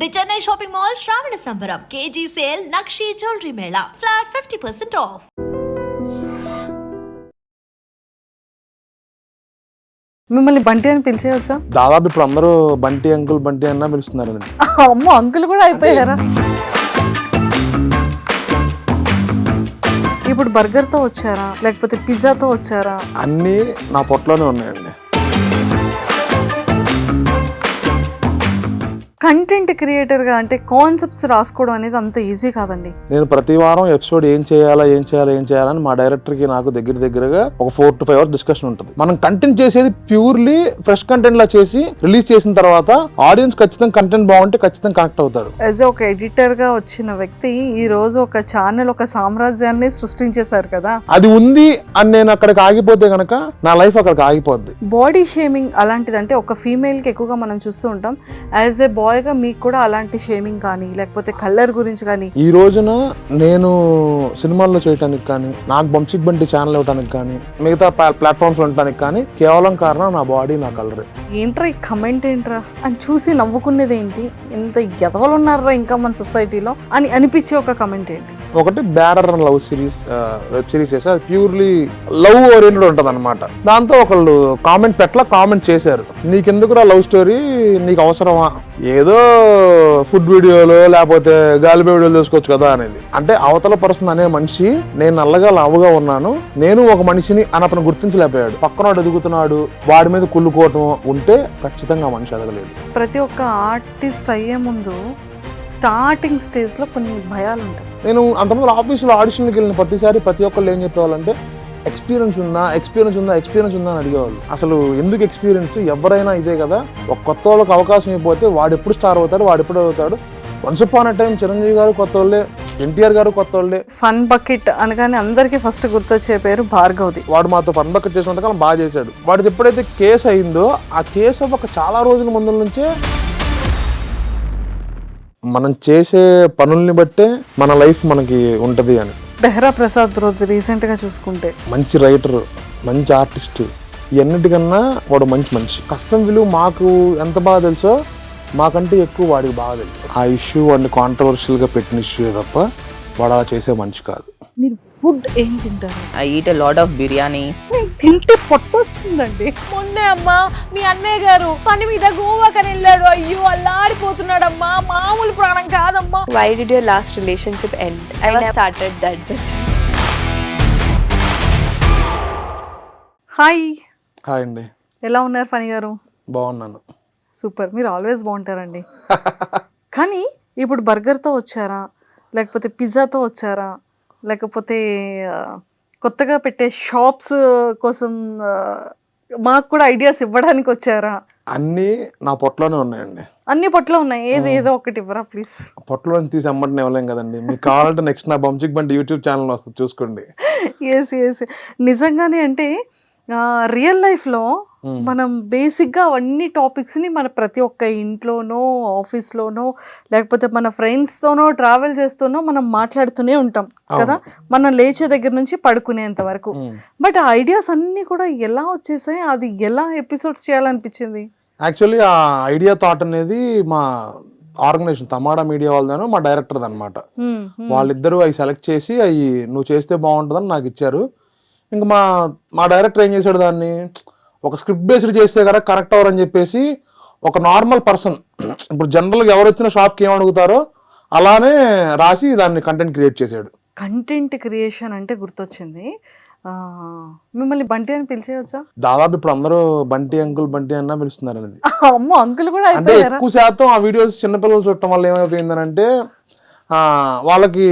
The Chennai shopping mall శ్రావణ సంబరం KG sale nakshi jewellery Mela flat 50% of. మిమ్మల్ని బంటి అని పిలిచేయచ్చా? దాదాపు ఇప్పుడు అందరూ బంటి అంకుల్ బంటి అన్న పిలుస్తున్నారు. అమ్మో, అంకుల్ కూడా అయిపోయారా? ఇప్పుడు బర్గర్తో వచ్చారా లేకపోతే పిజ్జాతో వచ్చారా? అన్నీ నా పొట్టలోనే ఉన్నాయండి. కంటెంట్ క్రియేటర్గా అంటే కాన్సెప్ట్స్ రాసుకోవడం అనేది అంత ఈజీ కాదండి. నేను ప్రతి వారం ఎపిసోడ్ ఏం చేయాలని మా డైరెక్టర్కి నాకు దగ్గరగా ఒక 4 to 5 hours డిస్కషన్ ఉంటుంది. మనం కంటెంట్ చేసేది ప్యూర్లీ ఫ్రెష్ కంటెంట్ లా చేసి రిలీజ్ చేసిన తర్వాత ఆడియన్స్ ఖచ్చితంగా కంటెంట్ బాగుంటే ఖచ్చితంగా కనెక్ట్ అవుతారు. యాజ్ ఒక ఎడిటర్గా వచ్చిన వ్యక్తి ఈ రోజు ఒక ఛానల్, ఒక సామ్రాజ్యాన్ని సృష్టించేశారు కదా. అది ఉంది అని నేను అక్కడికి ఆగిపోతే గనక నా లైఫ్ అక్కడికి ఆగిపోద్ది. బాడీ షేమింగ్ అలాంటిది అంటే ఒక ఫీమేల్కి ఎక్కువగా మనం చూస్తూ ఉంటాం. యాజ్ ఏ బాయ్గా మీకు కూడా అలాంటి షేమింగ్ కానీ లేకపోతే కలర్ గురించి కానీ ఈ రోజున నేను సినిమాల్లో చేయడానికి కానీ నాకు బంసిక్ బంటి ఛానల్ ఇవ్వడానికి కానీ మిగతా ప్లాట్ఫామ్స్ ఉండడానికి కానీ కేవలం కారణం నా బాడీ, నా కలరే. ఏంట్రా ఈ కమెంట్ ఏంట్రా అని చూసి నవ్వుకునేది ఏంటి? ఇంత ఎదవలు ఉన్నారా ఇంకా మన సొసైటీలో అని అనిపించే ఒక కమెంట్ ఏంటి? ఒకటి bearer love series, web series చేసి అది ప్యూర్లీ లవ్ ఓరియంటెడ్ ఉంటుంది అనమాట. దాంతో ఒకళ్ళు కామెంట్ చేశారు, నీకెందుకురా లవ్ స్టోరీ, నీకు అవసరమా, ఏదో ఫుడ్ వీడియోలు లేకపోతే గాలిబే వీడియోలు చూసుకోవచ్చు కదా అనేది. అంటే అవతల పర్సన్ అనే మనిషి నేను నల్లగా లావుగా ఉన్నాను, నేను ఒక మనిషిని అని అతను గుర్తించలేకపోయాడు. పక్కనోడు ఎదుగుతున్నాడు, వాడి మీద కుళ్ళుకోవటం ఉంటే ఖచ్చితంగా మనిషి ఎదగలేడు. ప్రతి ఒక్క ఆర్టిస్ట్ అయ్యే ముందు స్టార్టింగ్ స్టేజ్లో కొన్ని భయాలు ఉంటాయి. నేను అంతమంది ఆఫీసులో ఆడిషన్కి వెళ్ళిన ప్రతిసారి ప్రతి ఒక్కళ్ళు ఏం చెప్పేవాళ్ళంటే ఎక్స్పీరియన్స్ ఉందా అని అడిగేవాళ్ళు. అసలు ఎందుకు ఎక్స్పీరియన్స్? ఎవరైనా ఇదే కదా, ఒక కొత్త వాళ్ళకి అవకాశం అయిపోతే వాడు ఎప్పుడు స్టార్ అవుతాడు, వాడు ఎప్పుడు అవుతాడు. Once upon a time Chiranjeevi గారు కొత్త వాళ్ళే, ఎన్టీఆర్ గారు కొత్త వాళ్ళే. ఫన్ బకెట్ అనగానే అందరికీ ఫస్ట్ గుర్తొచ్చే పేరు భార్గవ్ది. వాడు మాతో ఫన్ బకెట్ చేసినంతకాలం బాగా చేశాడు. వాడిది ఎప్పుడైతే కేసు అయిందో ఆ కేసు ఒక చాలా రోజుల ముందు నుంచే మనం చేసే పనుల్ని బట్టే మన లైఫ్ మనకి ఉంటది అని. బెహ్రా ప్రసాద్ రోజు రీసెంట్గా చూసుకుంటే మంచి రైటర్, మంచి ఆర్టిస్ట్, ఇవన్నిటికన్నా వాడు మంచి మనిషి. కష్టం విలువ మాకు ఎంత బాగా తెలుసో మాకంటే ఎక్కువ వాడికి బాగా తెలుసు. ఆ ఇష్యూ వాడిని కాంట్రవర్షియల్గా పెట్టిన ఇష్యూ తప్ప వాడు అలా చేసే మనిషి కాదు. మీరు ఫుడ్ ఏం తింటారు? I eat a lot of biryani. తింటే పొట్టొస్తుందండి. మొన్నే అమ్మా మీ అన్నయ్య గారు పని మీద గోవాకని వెళ్ళాడు. అయ్యో అల్లాడిపోతున్నాడమ్మా, మామూలు ప్రాణం కాదమ్మా. Why did your last relationship end? I never started that bitch. Hi అండి, ఎలా ఉన్నారు ఫణి గారు? బాగున్నాను. సూపర్, మీరు ఆల్వేస్ బాగుంటారండి. కానీ ఇప్పుడు బర్గర్తో వచ్చారా లేకపోతే పిజ్జాతో వచ్చారా లేకపోతే కొత్తగా పెట్టే షాప్స్ కోసం మాకు కూడా ఐడియాస్ ఇవ్వడానికి వచ్చారా? అన్నీ నా పొట్టలోనే ఉన్నాయండి. అన్ని పొట్లో ఉన్నాయి, ఏదో ఒకటి ఇవ్వరా ప్లీజ్? పొట్టలో తీసి అమ్మటం ఇవ్వలేం కదండి. మీకు కావాలంటే నెక్స్ట్ నా బంసిక్ బంటి యూట్యూబ్ ఛానల్ వస్తుంది, చూసుకోండి. ఎస్ నిజంగానే అంటే రియల్ లైఫ్లో మనం బేసిక్గా అవన్నీ టాపిక్స్ని మన ప్రతి ఒక్క ఇంట్లోనో ఆఫీస్లోనో లేకపోతే మన ఫ్రెండ్స్తోనో ట్రావెల్ చేస్తూనో మనం మాట్లాడుతూనే ఉంటాం కదా, మనం లేచే దగ్గర నుంచి పడుకునేంత వరకు. బట్ ఆ ఐడియాస్ అన్నీ కూడా ఎలా వచ్చేసాయి? అది ఎలా ఎపిసోడ్స్ చేయాలనిపించింది? యాక్చువల్లీ ఆ ఐడియా థాట్ అనేది మా ఆర్గనైజేషన్ తమాడా మీడియా వాళ్ళదాను మా డైరెక్టర్ అనమాట. వాళ్ళిద్దరూ అవి సెలెక్ట్ చేసి అవి నువ్వు చేస్తే బాగుంటుందని నాకు ఇచ్చారు. ఇంకా మా డైరెక్టర్ ఏం చేశాడు, దాన్ని ఒక స్క్రిప్ట్ బేస్డ్ చేస్తే కదా కరెక్ట్ అవ్వరని చెప్పేసి ఒక నార్మల్ పర్సన్, ఇప్పుడు జనరల్గా ఎవరు వచ్చిన షాప్కి ఏమడుగుతారో అలానే రాసి దాన్ని కంటెంట్ క్రియేట్ చేశాడు. కంటెంట్ క్రియేషన్ అంటే గుర్తొచ్చింది, మిమ్మల్ని బంటి అని పిలిచేయచ్చా? దాదాపు ఇప్పుడు అందరూ బంటి అంకుల్ బంటి అన్న పిలుస్తున్నారు అనేది. అమ్మో, అంకుల్ కూడా అంటే ఎక్కువ శాతం ఆ వీడియోస్ చిన్నపిల్లలు చూడటం వల్ల ఏమైపోయిందనంటే వాళ్ళకి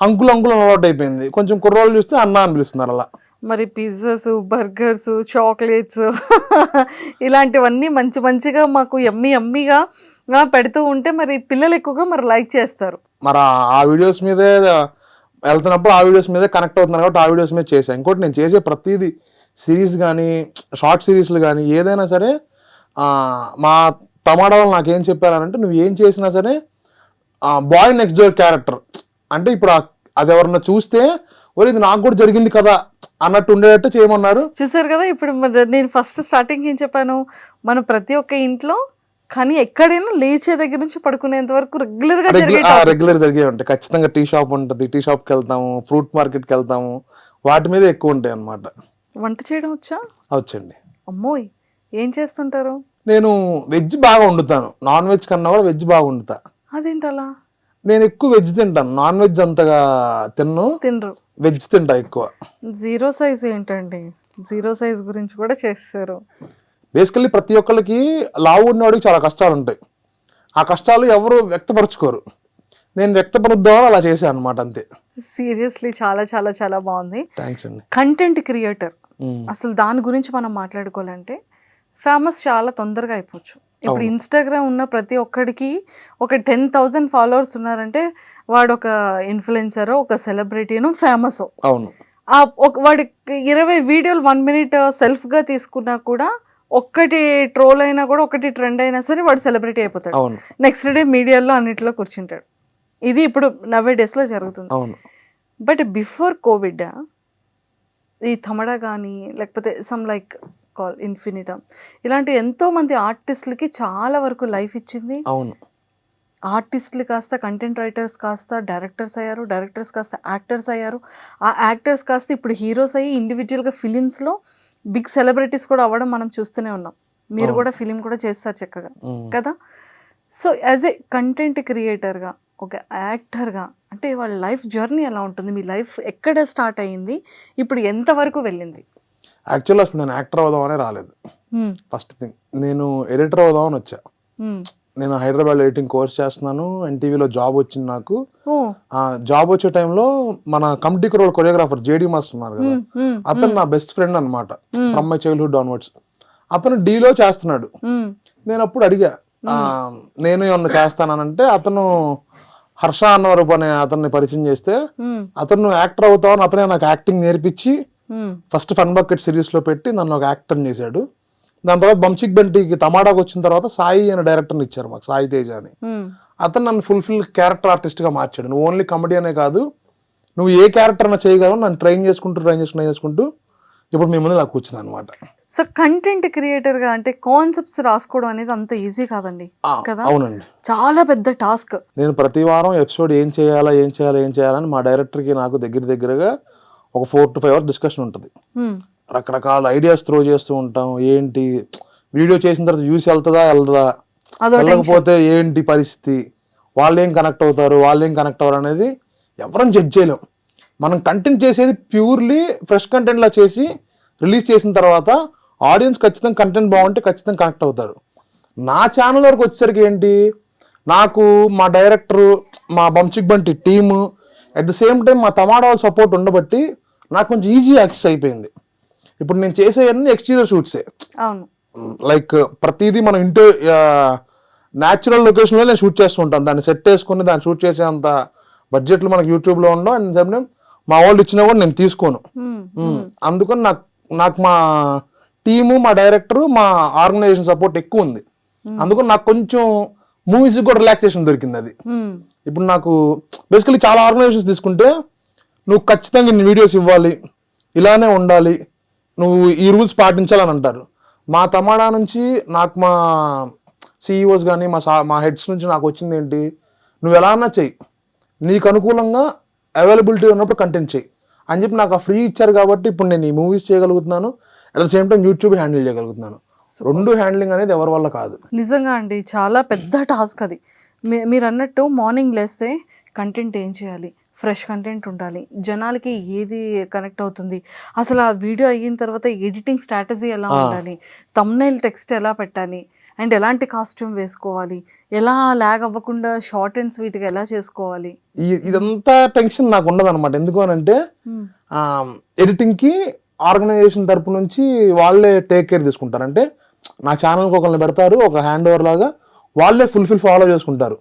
అంకుల్ అలవాటు అయిపోయింది. కొంచెం కుర్రోళ్ళు చూస్తే అన్న అని పిలుస్తున్నారు అలా. మరి పిజ్జాస్, బర్గర్స్, చాక్లెట్స్ ఇలాంటివన్నీ మంచిగా మాకు ఎమ్మిగా పెడుతూ ఉంటే మరి పిల్లలు ఎక్కువగా మరి లైక్ చేస్తారు. మరి ఆ వీడియోస్ మీదే వెళ్తున్నప్పుడు ఆ వీడియోస్ మీదే కనెక్ట్ అవుతున్నారు కాబట్టి ఆ వీడియోస్ మీద చేశాను. ఇంకోటి నేను చేసే ప్రతిదీ సిరీస్ కానీ షార్ట్ సిరీస్లు కానీ ఏదైనా సరే మా తమాడా వాళ్ళు నాకేం చెప్పారంటే నువ్వు ఏం చేసినా సరే బాయ్ నెక్స్ట్ డోర్ క్యారెక్టర్ అంటే ఇప్పుడు అది ఎవరన్నా చూస్తే ఒరే ఇది నాకు కూడా జరిగింది కదా అన్నట్టు ఉండేటట్టు చేయమన్నారు. చూసారు కదా, ఇప్పుడు నేను ఫస్ట్ స్టార్టింగ్ ఏం చెప్పాను, మన ప్రతి ఒక్క ఇంట్లో కానీ ఎక్కడైనా లేచే దగ్గర నుంచి పడుకునేంత వరకు రెగ్యులర్ గా జరిగే రెగ్యులర్ జరిగే ఉంటాయి. ఖచ్చితంగా టీ షాప్ ఉంటుంది, టీ షాప్కి వెళ్తాము, ఫ్రూట్ మార్కెట్కి వెళ్తాము, వాటి మీద ఎక్కువ ఉంటాయి అన్నమాట. వంట చేయడం వచ్చా? వచ్చండి. అమ్మోయ్, ఏం చేస్తుంటారు? నేను వెజ్ బాగా వండుతాను, నాన్ వెజ్ కన్నా కూడా వెజ్ బాగా వండుతా. అదేంటి అలా? నేను ఎక్కువ వెజ్ తింటాను, నాన్ వెజ్ అంతగా తినరు, వెజ్ తింటా ఎక్కువ. జీరో సైజ్ ఏంటండి? జీరో సైజ్ గురించి కూడా చేస్తారు. బేసికల్లీ ప్రతి ఒక్కరికి లావు ఉన్నవాడికి చాలా కష్టాలు ఉంటాయి. ఆ కష్టాలు ఎవరు వ్యక్తపరచుకోరు, నేను వ్యక్తపరుద్దామని అలా చేశాను అనమాట, అంతే. సీరియస్లీ చాలా చాలా చాలా బాగుంది. థ్యాంక్స్ అండి. కంటెంట్ క్రియేటర్ అసలు దాని గురించి మనం మాట్లాడుకోవాలంటే ఫేమస్ చాలా తొందరగా అయిపోవచ్చు. ఇప్పుడు ఇన్స్టాగ్రామ్ ఉన్న ప్రతి ఒక్కడికి ఒక 10,000 ఫాలోవర్స్ ఉన్నారంటే వాడు ఒక ఇన్ఫ్లుయెన్సర్, ఒక సెలబ్రిటీను, ఫేమస్. అవును. వాడికి 20 వీడియోలు 1 మినిట్ సెల్ఫ్గా తీసుకున్నా కూడా ఒక్కటి ట్రోల్ అయినా కూడా ఒకటి ట్రెండ్ అయినా సరే వాడు సెలబ్రిటీ అయిపోతాడు. నెక్స్ట్ డే మీడియాలో అన్నిట్లో కూర్చుంటాడు. ఇది ఇప్పుడు నవ్వే డేస్లో జరుగుతుంది. బట్ బిఫోర్ కోవిడ్ ఈ తమడా కానీ లేకపోతే సమ్ లైక్ కాల్ ఇన్ఫినిటా ఇలాంటి ఎంతోమంది ఆర్టిస్టులకి చాలా వరకు లైఫ్ ఇచ్చింది. అవును. ఆర్టిస్టులు కాస్త కంటెంట్ రైటర్స్ కాస్త డైరెక్టర్స్ అయ్యారు, డైరెక్టర్స్ కాస్త యాక్టర్స్ అయ్యారు, ఆ యాక్టర్స్ కాస్త ఇప్పుడు హీరోస్ అయ్యి ఇండివిజువల్గా ఫిలిమ్స్లో బిగ్ సెలబ్రిటీస్ కూడా అవ్వడం మనం చూస్తూనే ఉన్నాం. మీరు కూడా ఫిలిం కూడా చేస్తారు చక్కగా కదా. సో యాజ్ ఏ కంటెంట్ క్రియేటర్గా, ఒక యాక్టర్గా, అంటే వాళ్ళ లైఫ్ జర్నీ ఎలా ఉంటుంది? మీ లైఫ్ ఎక్కడ స్టార్ట్ అయ్యింది, ఇప్పుడు ఎంతవరకు వెళ్ళింది? యాక్చువల్లీ అసలు నేను యాక్టర్ అవుదామనే రాలేదు. ఫస్ట్ థింగ్, నేను ఎడిటర్ అవుదామని వచ్చా. నేను హైదరాబాద్ ఎడిటింగ్ కోర్స్ చేస్తున్నాను, ఎన్టీవీలో జాబ్ వచ్చింది నాకు. జాబ్ వచ్చే టైంలో మన committee role choreographer JD master ఉన్నారు కదా, అతను నా బెస్ట్ ఫ్రెండ్ అనమాట ఫ్రమ్ మై చైల్డ్హుడ్ ఆన్వర్డ్స్. అతను డీలో చేస్తున్నాడు. నేను అప్పుడు అడిగా, నేను ఏమన్నా చేస్తానంటే అతను హర్ష అన్నవరపు అనే అతన్ని పరిచయం చేస్తే అతను యాక్టర్ అవుతావని అతనే నాకు యాక్టింగ్ నేర్పించి ఫస్ట్ ఫన్ బకెట్ సిరీస్ లో పెట్టి నన్ను ఒక యాక్టర్ చేశాడు. దాని తర్వాత బంచిక్ బంటికి తమాడాకు వచ్చిన తర్వాత సాయి అనే డైరెక్టర్ని ఇచ్చారు మాకు, సాయి తేజ అని. అతను నన్ను ఫుల్ఫిల్ క్యారెక్టర్ ఆర్టిస్ట్ గా మార్చాడు. నువ్వు ఓన్లీ కామెడీ అనే కాదు, నువ్వు ఏ క్యారెక్టర్ అయినా చేయగలవు. నన్ను ట్రైన్ చేసుకుంటూ ఇప్పుడు మీ ముందు నాకు కూర్చున్నాను అనమాట. సో కంటెంట్ క్రియేటర్గా అంటే కాన్సెప్ట్స్ రాసుకోవడం అనేది అంత ఈజీ కాదండి కదా. అవునండి, చాలా పెద్ద టాస్క్. నేను ప్రతి వారం ఎపిసోడ్ ఏం చేయాలని మా డైరెక్టర్కి నాకు దగ్గరగా ఒక 4 to 5 hours డిస్కషన్ ఉంటుంది. రకరకాల ఐడియాస్ త్రో చేస్తూ ఉంటాం. ఏంటి వీడియో చేసిన తర్వాత వ్యూస్ వెళ్తుందా వెళ్ళకపోతే ఏంటి పరిస్థితి, వాళ్ళు ఏం కనెక్ట్ అవుతారు అనేది ఎవరైనా జడ్జ్ చేయలేం. మనం కంటెంట్ చేసేది ప్యూర్లీ ఫ్రెష్ కంటెంట్ లా చేసి రిలీజ్ చేసిన తర్వాత ఆడియన్స్ ఖచ్చితంగా కంటెంట్ బాగుంటే ఖచ్చితంగా కనెక్ట్ అవుతారు. నా ఛానల్ వరకు వచ్చేసరికి ఏంటి, నాకు మా డైరెక్టరు, మా బంచిక్ బంటి team, at the same time మా తమాడా సపోర్ట్ ఉండబట్టి నాకు కొంచెం ఈజీ యాక్సెస్ అయిపోయింది. ఇప్పుడు నేను చేసేవన్నీ ఎక్స్టీరియర్ షూట్సే. అవును. లైక్ ప్రతిదీ మనం న్యాచురల్ లొకేషన్లో నేను షూట్ చేస్తూ ఉంటాను. దాన్ని సెట్ వేసుకుని దాన్ని షూట్ చేసే అంత బడ్జెట్లు మనకు యూట్యూబ్లో ఉండవు. అండ్ సేమ్ టైం మా వాళ్ళు ఇచ్చినా కూడా నేను తీసుకోను. అందుకని నాకు మా టీము, మా డైరెక్టరు, మా ఆర్గనైజేషన్ సపోర్ట్ ఎక్కువ ఉంది. అందుకని నాకు కొంచెం మూవీస్కి కూడా రిలాక్సేషన్ దొరికింది. అది ఇప్పుడు నాకు బేసికలీ చాలా ఆర్గనైజేషన్స్ తీసుకుంటే నువ్వు ఖచ్చితంగా ఇన్ని వీడియోస్ ఇవ్వాలి, ఇలానే ఉండాలి, నువ్వు ఈ రూల్స్ పాటించాలని అంటారు. మా తమాడా నుంచి నాకు మా సిఇఓస్ కానీ మా హెడ్స్ నుంచి నాకు వచ్చింది ఏంటి, నువ్వు ఎలా అన్నా చెయ్యి, నీకు అనుకూలంగా అవైలబిలిటీ ఉన్నప్పుడు కంటెంట్ చెయ్యి అని చెప్పి నాకు ఆ ఫ్రీ ఇచ్చారు. కాబట్టి ఇప్పుడు నేను ఈ మూవీస్ చేయగలుగుతున్నాను, at the same time YouTube handle చేయగలుగుతున్నాను. రెండు హ్యాండ్లింగ్ అనేది ఎవరి వల్ల కాదు. నిజంగా అండి, చాలా పెద్ద టాస్క్ అది. మీరు అన్నట్టు మార్నింగ్ లేస్తే కంటెంట్ ఏం చేయాలి, ఫ్రెష్ కంటెంట్ ఉండాలి, జనాలకి ఏది కనెక్ట్ అవుతుంది, అసలు ఆ వీడియో అయిన తర్వాత ఎడిటింగ్ స్ట్రాటజీ ఎలా ఉండాలి, థంబ్నెయిల్ టెక్స్ట్ ఎలా పెట్టాలి, అండ్ ఎలాంటి కాస్ట్యూమ్ వేసుకోవాలి, ఎలా లాగ్ అవ్వకుండా షార్ట్ అండ్ స్వీట్గా ఎలా చేసుకోవాలి, ఇదంతా టెన్షన్ నాకు ఉండదు అనమాట. ఎందుకు అని అంటే ఎడిటింగ్కి ఆర్గనైజేషన్ తరపు నుంచి వాళ్ళే టేక్ కేర్ తీసుకుంటారు. అంటే నా ఛానల్కి ఒకరిని పెడతారు, ఒక హ్యాండ్ ఓవర్ లాగా వాళ్ళే ఫుల్ఫిల్ ఫాలో చేసుకుంటారు.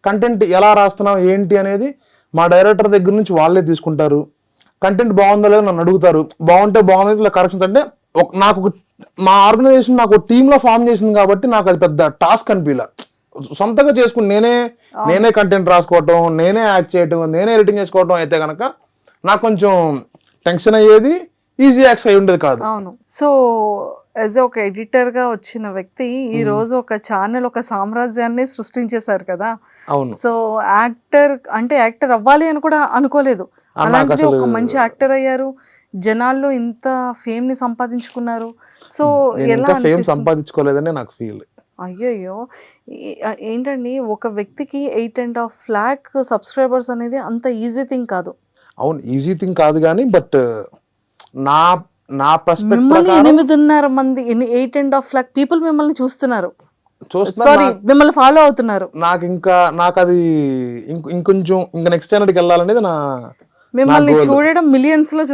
కంటెంట్ ఎలా రాస్తున్నాం ఏంటి అనేది మా డైరెక్టర్ దగ్గర నుంచి వాళ్ళే తీసుకుంటారు. కంటెంట్ బాగుందో లేదో నన్ను అడుగుతారు, బాగుంటే బాగుంది, ఇలా కరెక్షన్స్. అంటే నాకు మా ఆర్గనైజేషన్ నాకు టీంలో ఫామ్ చేసింది కాబట్టి నాకు అది పెద్ద టాస్క్ అనిపించలే. సొంతంగా చేసుకుని నేనే కంటెంట్ రాసుకోవటం, నేనే యాక్ట్ చేయటం, నేనే ఎడిటింగ్ చేసుకోవటం అయితే కనుక నాకు కొంచెం టెన్షన్ అయ్యేది, ఈజీ యాక్స్ అయి ఉండేది కాదు. అవును. సో యాజ్ ఒక ఎడిటర్గా వచ్చిన వ్యక్తి ఈ రోజు ఒక ఛానల్, ఒక సామ్రాజ్యాన్ని సృష్టించేశారు కదా. అవును. సో యాక్టర్ అవ్వాలి అని కూడా అనుకోలేదు, అలాంటిది ఒక మంచి యాక్టర్ అయ్యారు, జనాల్లో ఇంత ఫేమ్ ని సంపాదించుకున్నారు. సో నేను ఎలా ఇంకా ఫేమ్ అనిపిస్తుంది? సంపాదించుకోలేదని నాకు ఫీల్. అయ్యయ్యో, ఏంటండి ఒక వ్యక్తికి 8.5 lakh సబ్స్క్రైబర్స్ అనేది అంత ఈజీ థింగ్ కాదు. అవును, ఈజీ థింగ్ కాదు కానీ బట్ నా పర్స్పెక్టివ్ మిమ్మల్ని 8.5 మంది 8.5 lakh పీపుల్ మిమ్మల్ని చూస్తున్నారు, సారీ మిమ్మల్ని ఫాలో అవుతున్నారు. నాకు అది ఇంకొంచెం ఇంకా నెక్స్ట్ స్టాండర్డ్కి వెళ్ళాలనేది మిమ్మల్ని చూడడం మిలియన్స్ లో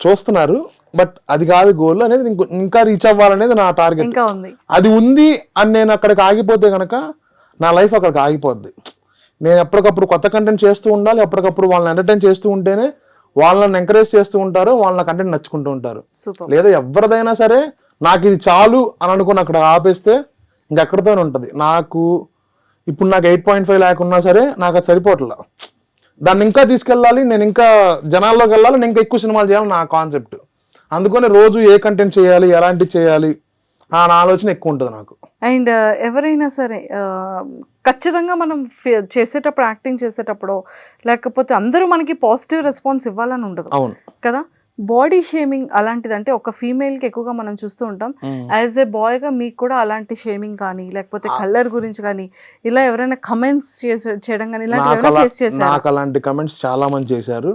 చూస్తున్నారు, బట్ అది కాదు గోల్ అనేది. ఇంకా రీచ్ అవ్వాలనేది నా టార్గెట్. ఇంకా ఉంది, అది ఉంది అని నేను అక్కడికి ఆగిపోతే కనుక నా లైఫ్ అక్కడికి ఆగిపోద్ది. నేను ఎప్పటికప్పుడు కొత్త కంటెంట్ చేస్తూ ఉండాలి, ఎప్పటికప్పుడు వాళ్ళని ఎంటర్టైన్ చేస్తూ ఉంటేనే వాళ్ళని ఎంకరేజ్ చేస్తూ ఉంటారు, వాళ్ళ కంటెంట్ నచ్చుకుంటూ ఉంటారు. లేదా ఎవరిదైనా సరే నాకు ఇది చాలు అని అనుకుని అక్కడ ఆపేస్తే ఇంకెక్కడితోనే ఉంటుంది. ఇప్పుడు నాకు 8.5 lakh ఉన్నా సరే నాకు అది సరిపోవట్లా. దాన్ని ఇంకా తీసుకెళ్ళాలి, నేను ఇంకా జనాల్లోకి వెళ్ళాలి, నేను ఇంకా ఎక్కువ సినిమాలు చేయాలి నా కాన్సెప్ట్. అందుకని రోజు ఏ కంటెంట్ చేయాలి, ఎలాంటివి చేయాలి ఆ ఆలోచన ఎక్కువ ఉంటుంది నాకు. అండ్ ఎవరైనా సరే ఖచ్చితంగా మనం చేసేటప్పుడు, యాక్టింగ్ చేసేటప్పుడు, లేకపోతే అందరూ మనకి పాజిటివ్ రెస్పాన్స్ ఇవ్వాలని ఉండదు. అవును కదా. బాడీ షేమింగ్ అలాంటిది అంటే ఒక ఫీమేల్కి ఎక్కువగా మనం చూస్తూ ఉంటాం. యాజ్ ఏ బాయ్గా మీకు కూడా అలాంటి షేమింగ్ కానీ, లేకపోతే కలర్ గురించి కానీ ఇలా ఎవరైనా కమెంట్స్ చేయడం కానీ ఇలాంటివి ఫేస్ చేశారు? నాకు అలాంటి కమెంట్స్ చాలా మంది చేశారు,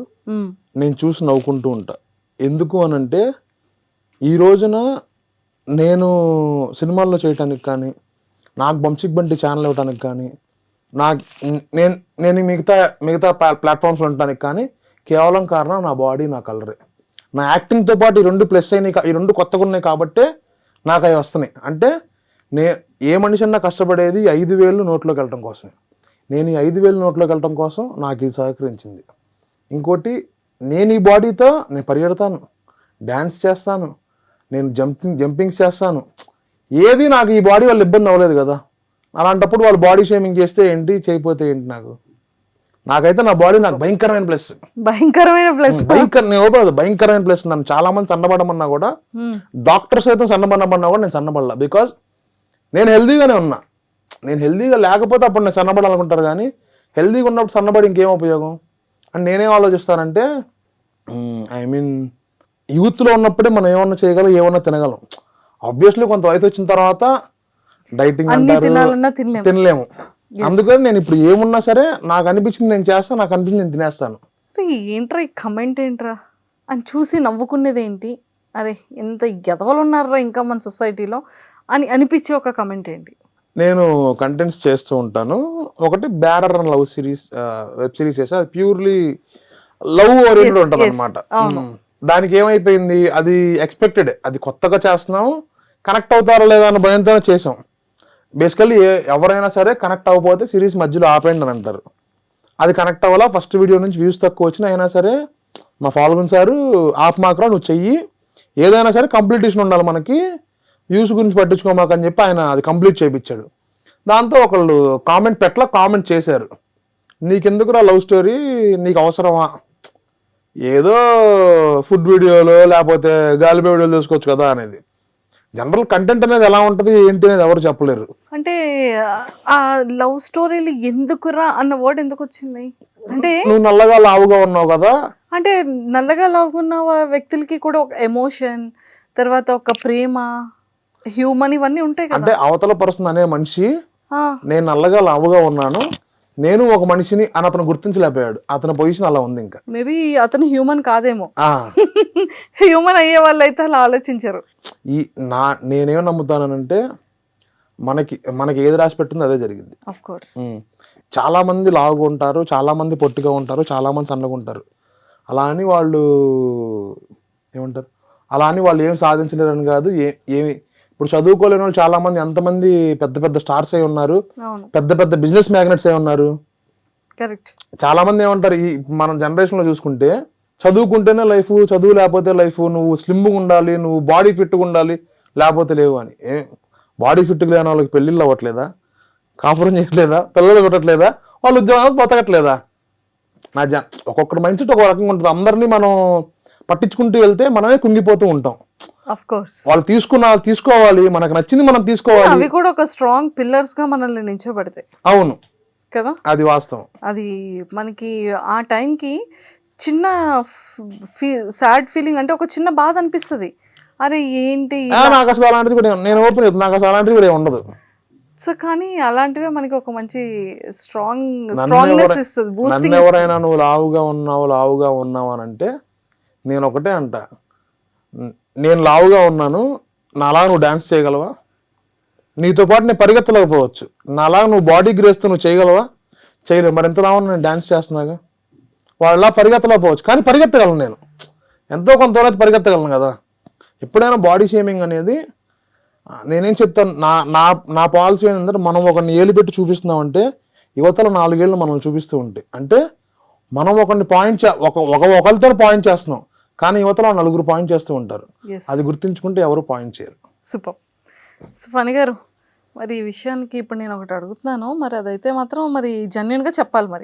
నేను చూసి నవ్వుకుంటూ ఉంటా. ఎందుకు అనంటే ఈ రోజున నేను సినిమాల్లో చేయటానికి కానీ, నాకు బంసిక్ బంటి ఛానల్ ఇవ్వడానికి కానీ, నేను మిగతా ప్లాట్ఫామ్స్లో ఉండటానికి కానీ కేవలం కారణం నా బాడీ, నా కలరే. నా యాక్టింగ్తో పాటు ఈ 2 ప్లస్ అయినాయి, ఈ 2 కొత్తగా ఉన్నాయి కాబట్టే నాకు అవి వస్తున్నాయి. అంటే ఏ మనిషి అన్నా కష్టపడేది 5,000 నోట్లోకి వెళ్ళటం కోసమే. నేను ఈ 5,000 నోట్లోకి వెళ్ళటం కోసం నాకు ఇది సహకరించింది. ఇంకోటి, నేను ఈ బాడీతో నేను పరిగెడతాను, డ్యాన్స్ చేస్తాను, నేను జంపింగ్స్ చేస్తాను. ఏది నాకు ఈ బాడీ వాళ్ళు ఇబ్బంది అవ్వలేదు కదా. అలాంటప్పుడు వాళ్ళు బాడీ షేమింగ్ చేస్తే ఏంటి, చేయకపోతే ఏంటి? నాకైతే నా బాడీ నాకు భయంకరమైన ప్లస్. భయంకరమైన ప్లస్. నన్ను చాలా మంది సన్నబడమన్నా కూడా, డాక్టర్స్ అయితే సన్నబడమన్నా కూడా నేను సన్నబడలా. బికాజ్ నేను హెల్దీగానే ఉన్నా. నేను హెల్దీగా లేకపోతే అప్పుడు నేను సన్నబడాలనుకుంటారు, కానీ హెల్దీగా ఉన్నప్పుడు సన్నబడి ఇంకేం ఉపయోగం అని నేనేం ఆలోచిస్తానంటే, యూత్లో ఉన్నప్పుడే మనం ఏమన్నా చేయగలం, ఏమన్నా తినగలం. ఆబ్వియస్లీ కొంత వయసు వచ్చిన తర్వాత డైటింగ్ అంటారు, తినలేము. అందుకని నేను ఇప్పుడు ఏమున్నా సరే నాకు అనిపించింది నేను చేస్తాను, నాకు అనిపించింది నేను తినేస్తాను. ఏంట్రా ఈ కమెంట్ ఏంట్రా అని చూసి నవ్వుకునేది ఏంటి? అరే ఎంత ఎదవలు ఉన్నారా ఇంకా మన సొసైటీలో అని అనిపించే ఒక కమెంట్ ఏంటి? నేను కంటెంట్స్ చేస్తూ ఉంటాను. ఒకటి బ్యారర్ అని లవ్ సిరీస్, వెబ్ సిరీస్ చేస్తే అది ప్యూర్లీ లవ్ ఓరియంటెడ్ ఉంటుంది అనమాట. దానికి ఏమైపోయింది, అది ఎక్స్పెక్టెడ్, అది కొత్తగా చేస్తున్నాం, కనెక్ట్ అవుతారో లేదా అన్న భయంతోనే చేసాం. బేసికల్లీ ఎవరైనా సరే కనెక్ట్ అవ్వకపోతే సిరీస్ మధ్యలో ఆపేయండి అని అంటారు. అది కనెక్ట్ అవ్వాలా, ఫస్ట్ వీడియో నుంచి వ్యూస్ తక్కువ వచ్చినా అయినా సరే మా ఫాల్గున్ సారు ఆఫ్ మాత్రం నువ్వు చెయ్యి, ఏదైనా సరే కంప్లీటేషన్ ఉండాలి మనకి, వ్యూస్ గురించి పట్టించుకోమాకని చెప్పి ఆయన అది కంప్లీట్ చేయించాడు. దాంతో ఒకళ్ళు కామెంట్ చేశారు, నీకెందుకురా లవ్ స్టోరీ, నీకు అవసరమా, ఏదో ఫుడ్ వీడియోలో లేకపోతే గాలిబే వీడియోలు చూసుకోవచ్చు కదా అనేది. జనరల్ కంటెంట్ అనేది ఎలా ఉంటుంది ఏంటి అనేది ఎవరు చెప్పలేరు. అంటే ఆ లవ్ స్టోరీలు ఎందుకురా అన్న వర్డ్ ఎందుకు వచ్చింది అంటే, నువ్వు నల్లగా లావుగా ఉన్నావు కదా అంటే నల్లగా లావుకున్న వ్యక్తులకి కూడా ఒక ఎమోషన్, తర్వాత ఒక ప్రేమ, హ్యూమన్ ఇవన్నీ ఉంటాయి కదా. అంటే అవతల పర్సన్ అనే మనిషి నేను నల్లగా లావుగా ఉన్నాను, నేను ఒక మనిషిని అని అతను గుర్తించలేకపోయాడు. అతని పొజిషన్ అలా ఉంది. ఇంకా మేబీ అతను హ్యూమన్ కాదేమో, హ్యూమన్ అయ్యే వాళ్ళు అయితే అలా ఆలోచించారు. నేనేం నమ్ముతానంటే మనకి ఏది రాసి పెట్టిందో అదే జరిగింది. ఆఫ్ కోర్స్ చాలా మంది లావుగా ఉంటారు, చాలా మంది పొట్టిగా ఉంటారు, చాలా మంది సన్నగా ఉంటారు. అలా అని వాళ్ళు ఏమంటారు, అలా అని వాళ్ళు ఏం సాధించలేరని కాదు. ఇప్పుడు చదువుకోలేని వాళ్ళు చాలా మంది, ఎంతమంది పెద్ద పెద్ద స్టార్స్ అయి ఉన్నారు, పెద్ద పెద్ద బిజినెస్ మ్యాగ్నెట్స్ అయి ఉన్నారు. కరెక్ట్. చాలా మంది ఏమంటారు, ఈ మన జనరేషన్ లో చూసుకుంటే చదువుకుంటేనే లైఫ్, చదువు లేకపోతే లైఫ్, నువ్వు స్లిమ్గా ఉండాలి, నువ్వు బాడీ ఫిట్గా ఉండాలి, లేకపోతే లేవు అని. బాడీ ఫిట్గా లేని వాళ్ళకి పెళ్ళిళ్ళు అవ్వట్లేదా, కాపురం చేయట్లేదా, పిల్లలు పెట్టట్లేదా, వాళ్ళు ఉద్యోగాలకు బతకట్లేదా? ఒక్కొక్కటి మైండ్ సెట్ ఒక రకంగా ఉంటుంది. అందరినీ మనం పట్టించుకుంటూ వెళ్తే మనమే కుంగిపోతూ ఉంటాం. ఆఫ్ కోర్స్ వాళ్ళు తీసుకోవాలి, మనకు నచ్చింది మనం తీసుకోవాలి. అవి కూడా ఒక స్ట్రాంగ్ పిల్లర్స్ గా మనల్ని నిల్చోబెడతాయి అవును కదా, అది వాస్తవం. అది మనకి ఆ టైంకి చిన్న సాడ్ ఫీలింగ్ అంటే ఒక చిన్న బాధ అనిపిస్తుంది, అరే ఏంటి నాకు అసలు అలాంటిది కూడా నేను ఓపెన్ చెప్తాను, నాకు అసలు అలాంటిది కూడా ఉండదు. సో కానీ అలాంటివే మనకి ఒక మంచి స్ట్రాంగ్నెస్ ఇస్తుంది, నన్ను బూస్టింగ్. ఎవరైనా నువ్వు లావుగా ఉన్నావు అని అంటే నేను ఒకటే అంట, నేను లావుగా ఉన్నాను, నాలా నువ్వు డాన్స్ చేయగలవా? నీతో పాటు నేను పరిగెత్తలేకపోవచ్చు, నాలా నువ్వు బాడీ గ్రేస్తో నువ్వు చేయగలవా? చేయలేవు. మరి ఎంత లావు నేను డాన్స్ చేస్తున్నాగా, వాళ్ళ పరిగెత్తలేకపోవచ్చు కానీ పరిగెత్తగలను, నేను ఎంతో కొంతవరకు పరిగెత్తగలను కదా. ఎప్పుడైనా బాడీ షేమింగ్ అనేది నేనేం చెప్తాను, నా పాలసీ ఏంటంటే, మనం ఒకరిని ఏలు పెట్టి చూపిస్తున్నామంటే యువతల 4 ఏళ్ళు మనం చూపిస్తూ ఉంటాయి. అంటే మనం ఒకరిని ఒకరితో పాయింట్ చేస్తున్నాం కానీ యువతలో 4 పాయింట్ చేస్తూ ఉంటారు. అది గుర్తించుకుంటే ఎవరు పాయింట్ చేయరు. సూపర్. సో ఫణి గారు, మరి ఈ విషయానికి ఇప్పుడు నేను ఒకటి అడుగుతున్నాను, మరి అదైతే మాత్రం మరి జెన్యున్ గా చెప్పాలి. మరి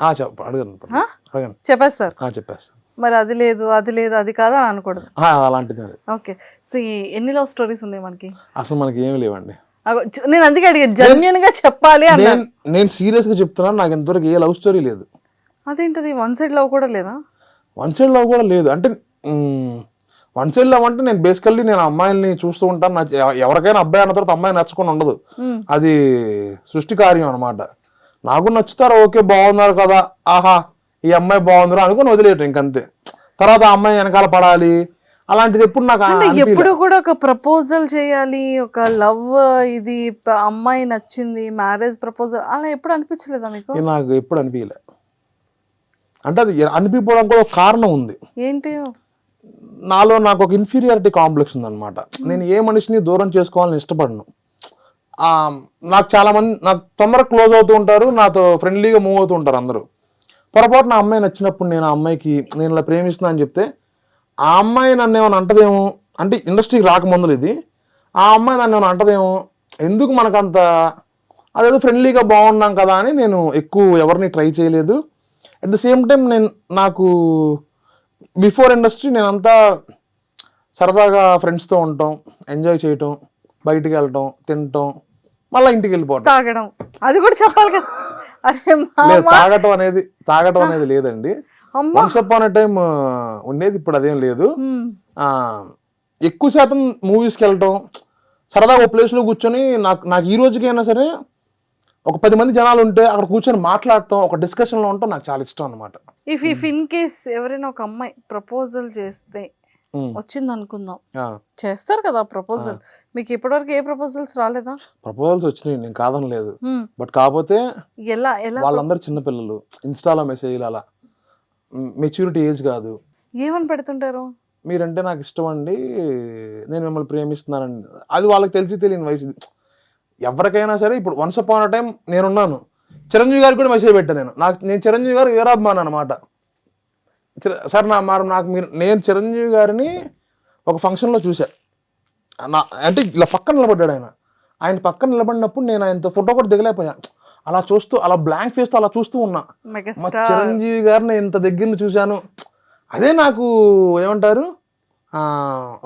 అడగను, చెప్పేస్తారు. చెప్పేస్తాను. మరి అది లేదు అది కాదు అని అనకూడదు. అలాంటిది ఓకే. సో ఎన్ని లవ్ స్టోరీస్ ఉన్నాయి మనకి? అసలు మనకి ఏమి లేవండి. నేను అందుకే అడిగా, జెన్యున్ గా చెప్పాలి అన్నాను. నేను సీరియస్ గా చెప్తున్నాను, నాకు ఇంతవరకు ఏ లవ్ స్టోరీ లేదు. అదేంటది, వన్ సైడ్ లవ్ కూడా లేదా? వన్ సైడ్ లవ్ కూడా లేదు అంటే, వన్ సైడ్ లవ్ అంటే నేను బేసికల్లీ నేను అమ్మాయిల్ని చూస్తూ ఉంటాను. ఎవరికైనా అబ్బాయి అన్న తర్వాత అమ్మాయి నచ్చుకొని ఉండదు, అది సృష్టి కార్యం అనమాట. నాకు నచ్చుతారు, ఓకే బాగున్నారు కదా, ఆహా ఈ అమ్మాయి బాగుందిరా అనుకుని వదిలేయటం ఇంకంతే. తర్వాత ఆ అమ్మాయి వెనకాల పడాలి అలాంటిది ఎప్పుడు నాకు ఎప్పుడు కూడా ఒక ప్రపోజల్ చేయాలి, ఒక లవ్, ఇది అమ్మాయి నచ్చింది, మ్యారేజ్ ప్రపోజల్ అలా ఎప్పుడు అనిపించలేదా మీకు? నాకు ఎప్పుడు అనిపించలే. అంటే అది అనిపించడం కూడా ఒక కారణం ఉంది. ఏంటి? నాకు ఒక ఇన్ఫీరియారిటీ కాంప్లెక్స్ ఉందన్నమాట. నేను ఏ మనిషిని దూరం చేసుకోవాలని ఇష్టపడను. నాకు చాలా మంది నాకు తొందరగా క్లోజ్ అవుతూ ఉంటారు, నాతో ఫ్రెండ్లీగా మూవ్ అవుతూ ఉంటారు అందరూ. పొరపాటు నా అమ్మాయి నచ్చినప్పుడు నేను ఆ అమ్మాయికి నేను ఇలా ప్రేమిస్తున్నా అని చెప్తే ఆ అమ్మాయి నన్ను ఏమైనా అంటదేమో, అంటే ఇండస్ట్రీకి రాకముందులు ఇది, ఆ అమ్మాయి నన్ను ఏమైనా అంటదేమో, ఎందుకు మనకంత అదేదో ఫ్రెండ్లీగా బాగున్నాం కదా అని నేను ఎక్కువ ఎవరిని ట్రై చేయలేదు. అట్ ద సేమ్ టైం నాకు బిఫోర్ ఇండస్ట్రీ నేనంతా సరదాగా ఫ్రెండ్స్తో ఉండటం, ఎంజాయ్ చేయటం, బయటికి వెళ్ళటం, తినటం, మళ్ళీ ఇంటికి వెళ్ళిపోవటం, తాగడం, అది కూడా చెప్పాలి కదా. అరే తాగటం అనేది లేదండి. వన్స్ అపాన్ ఎ టైం ఉండేది, ఇప్పుడు అదేం లేదు. ఎక్కువ శాతం మూవీస్కి వెళ్ళటం, సరదాగా ఒక ప్లేస్లో కూర్చొని నాకు ఈ రోజుకైనా సరే ఒక 10 మంది జనాలు ఉంటే అక్కడ కూర్చొని మాట్లాడటం, ఒక డిస్కషన్లో ఉండటం నాకు చాలా ఇష్టం అనమాట. ఇఫ్ ఇన్ కేస్ ఎవరైనా ఒక అమ్మాయి ప్రపోజల్ చేస్తే వచ్చింది అనుకుందాం, చేస్తారు కదా ప్రపోజల్, మీకు ఇప్పటివరకు ఏ ప్రపోజల్స్ రాలేదా? ప్రపోజల్స్ వచ్చినాయి, నేను కాదనలేదు. బట్ కాకపోతే ఎలా వాళ్ళందరూ చిన్నపిల్లలు, ఇన్స్టాలో మెసేజ్లు, అలా మెచ్యూరిటీ ఏజ్ కాదు. ఏమని పెడుతుంటారు? మీరంటే నాకు ఇష్టం అండి, నేను మిమ్మల్ని ప్రేమిస్తున్నానండి. అది వాళ్ళకి తెలియని వయసు. ఎవరికైనా సరే ఇప్పుడు వన్స్ అపాన్ అ టైం నేనున్నాను, చిరంజీవి గారికి కూడా మెసేజ్ పెట్టాను. నేను చిరంజీవి గారు వీరాభిమాని అనమాట. సార్ నేను చిరంజీవి గారిని ఒక ఫంక్షన్లో చూసా. అంటే ఇలా పక్కన నిలబడ్డాడు ఆయన పక్కన నిలబడినప్పుడు నేను ఆయనతో ఫోటో కూడా దిగలేకపోయా. అలా చూస్తూ, అలా బ్లాంక్ ఫేస్తో అలా చూస్తూ ఉన్నా. మా చిరంజీవి గారిని ఇంత దగ్గర చూశాను, అదే నాకు ఏమంటారు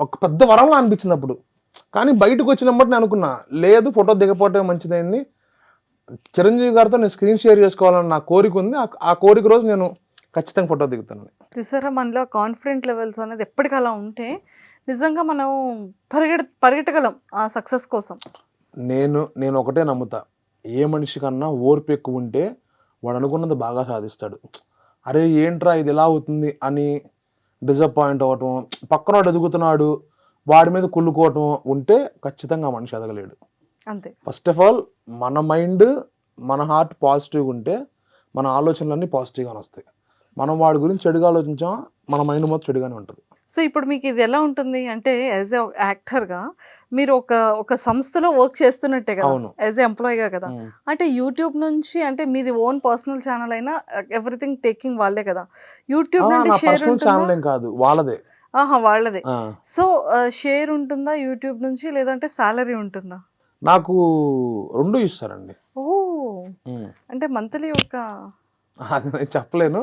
ఒక పెద్ద వరంలా అనిపించింది అప్పుడు. కానీ బయటకు వచ్చినప్పుడు నేను అనుకున్నా, లేదు ఫోటో దిగపోవటం మంచిదైంది, చిరంజీవి గారితో నేను స్క్రీన్ షేర్ చేసుకోవాలని నా కోరిక ఉంది. ఆ కోరిక రోజు నేను ఖచ్చితంగా ఫోటో దిగుతాను. చూసారా, మనలో కాన్ఫిడెంట్ లెవెల్స్ అనేది ఎప్పటికీ అలా ఉంటే నిజంగా మనం పరిగెట్టగలం ఆ సక్సెస్ కోసం. నేను ఒకటే నమ్ముతా, ఏ మనిషి కన్నా ఓర్పు ఎక్కువ ఉంటే వాడు అనుకున్నది బాగా సాధిస్తాడు. అరే ఏంట్రా ఇది ఎలా అవుతుంది అని డిసప్పాయింట్ అవ్వటం, పక్కనోడు ఎదుగుతున్నాడు వాడి మీద కుళ్ళుకోవటం ఉంటే ఖచ్చితంగా మనిషి ఎదగలేడు. అంతే. ఫస్ట్ ఆఫ్ ఆల్ మన మైండ్, మన హార్ట్ పాజిటివ్గా ఉంటే మన ఆలోచనలన్నీ పాజిటివ్గానే వస్తాయి. మనం వాడి గురించి చెడుగా ఆలోచించాం, మన మైండ్ మొత్తం చెడుగానే ఉంటుంది. సో ఇప్పుడు మీకు ఇది ఎలా ఉంటుంది అంటే, యాజ్ ఎ యాక్టర్గా మీరు ఒక సంస్థలో వర్క్ చేస్తున్నట్టే కదా, యాజ్ ఎ ఎంప్లాయీగా కదా. అంటే యూట్యూబ్ నుంచి, అంటే మీది ఓన్ పర్సనల్ ఛానల్ అయినా ఎవ్రీథింగ్ టేకింగ్ వాళ్ళే కదా, యూట్యూబ్ నుండి షేర్ ఛానల్ కాదు వాళ్ళదే. వాళ్ళదే. సో షేర్ ఉంటుందా యూట్యూబ్ నుంచి, లేదంటే సాలరీ ఉంటుందా? నాకు 2 ఇస్తారండి. ఓ, అంటే మంత్లీ ఒక అది నేను చెప్పలేను.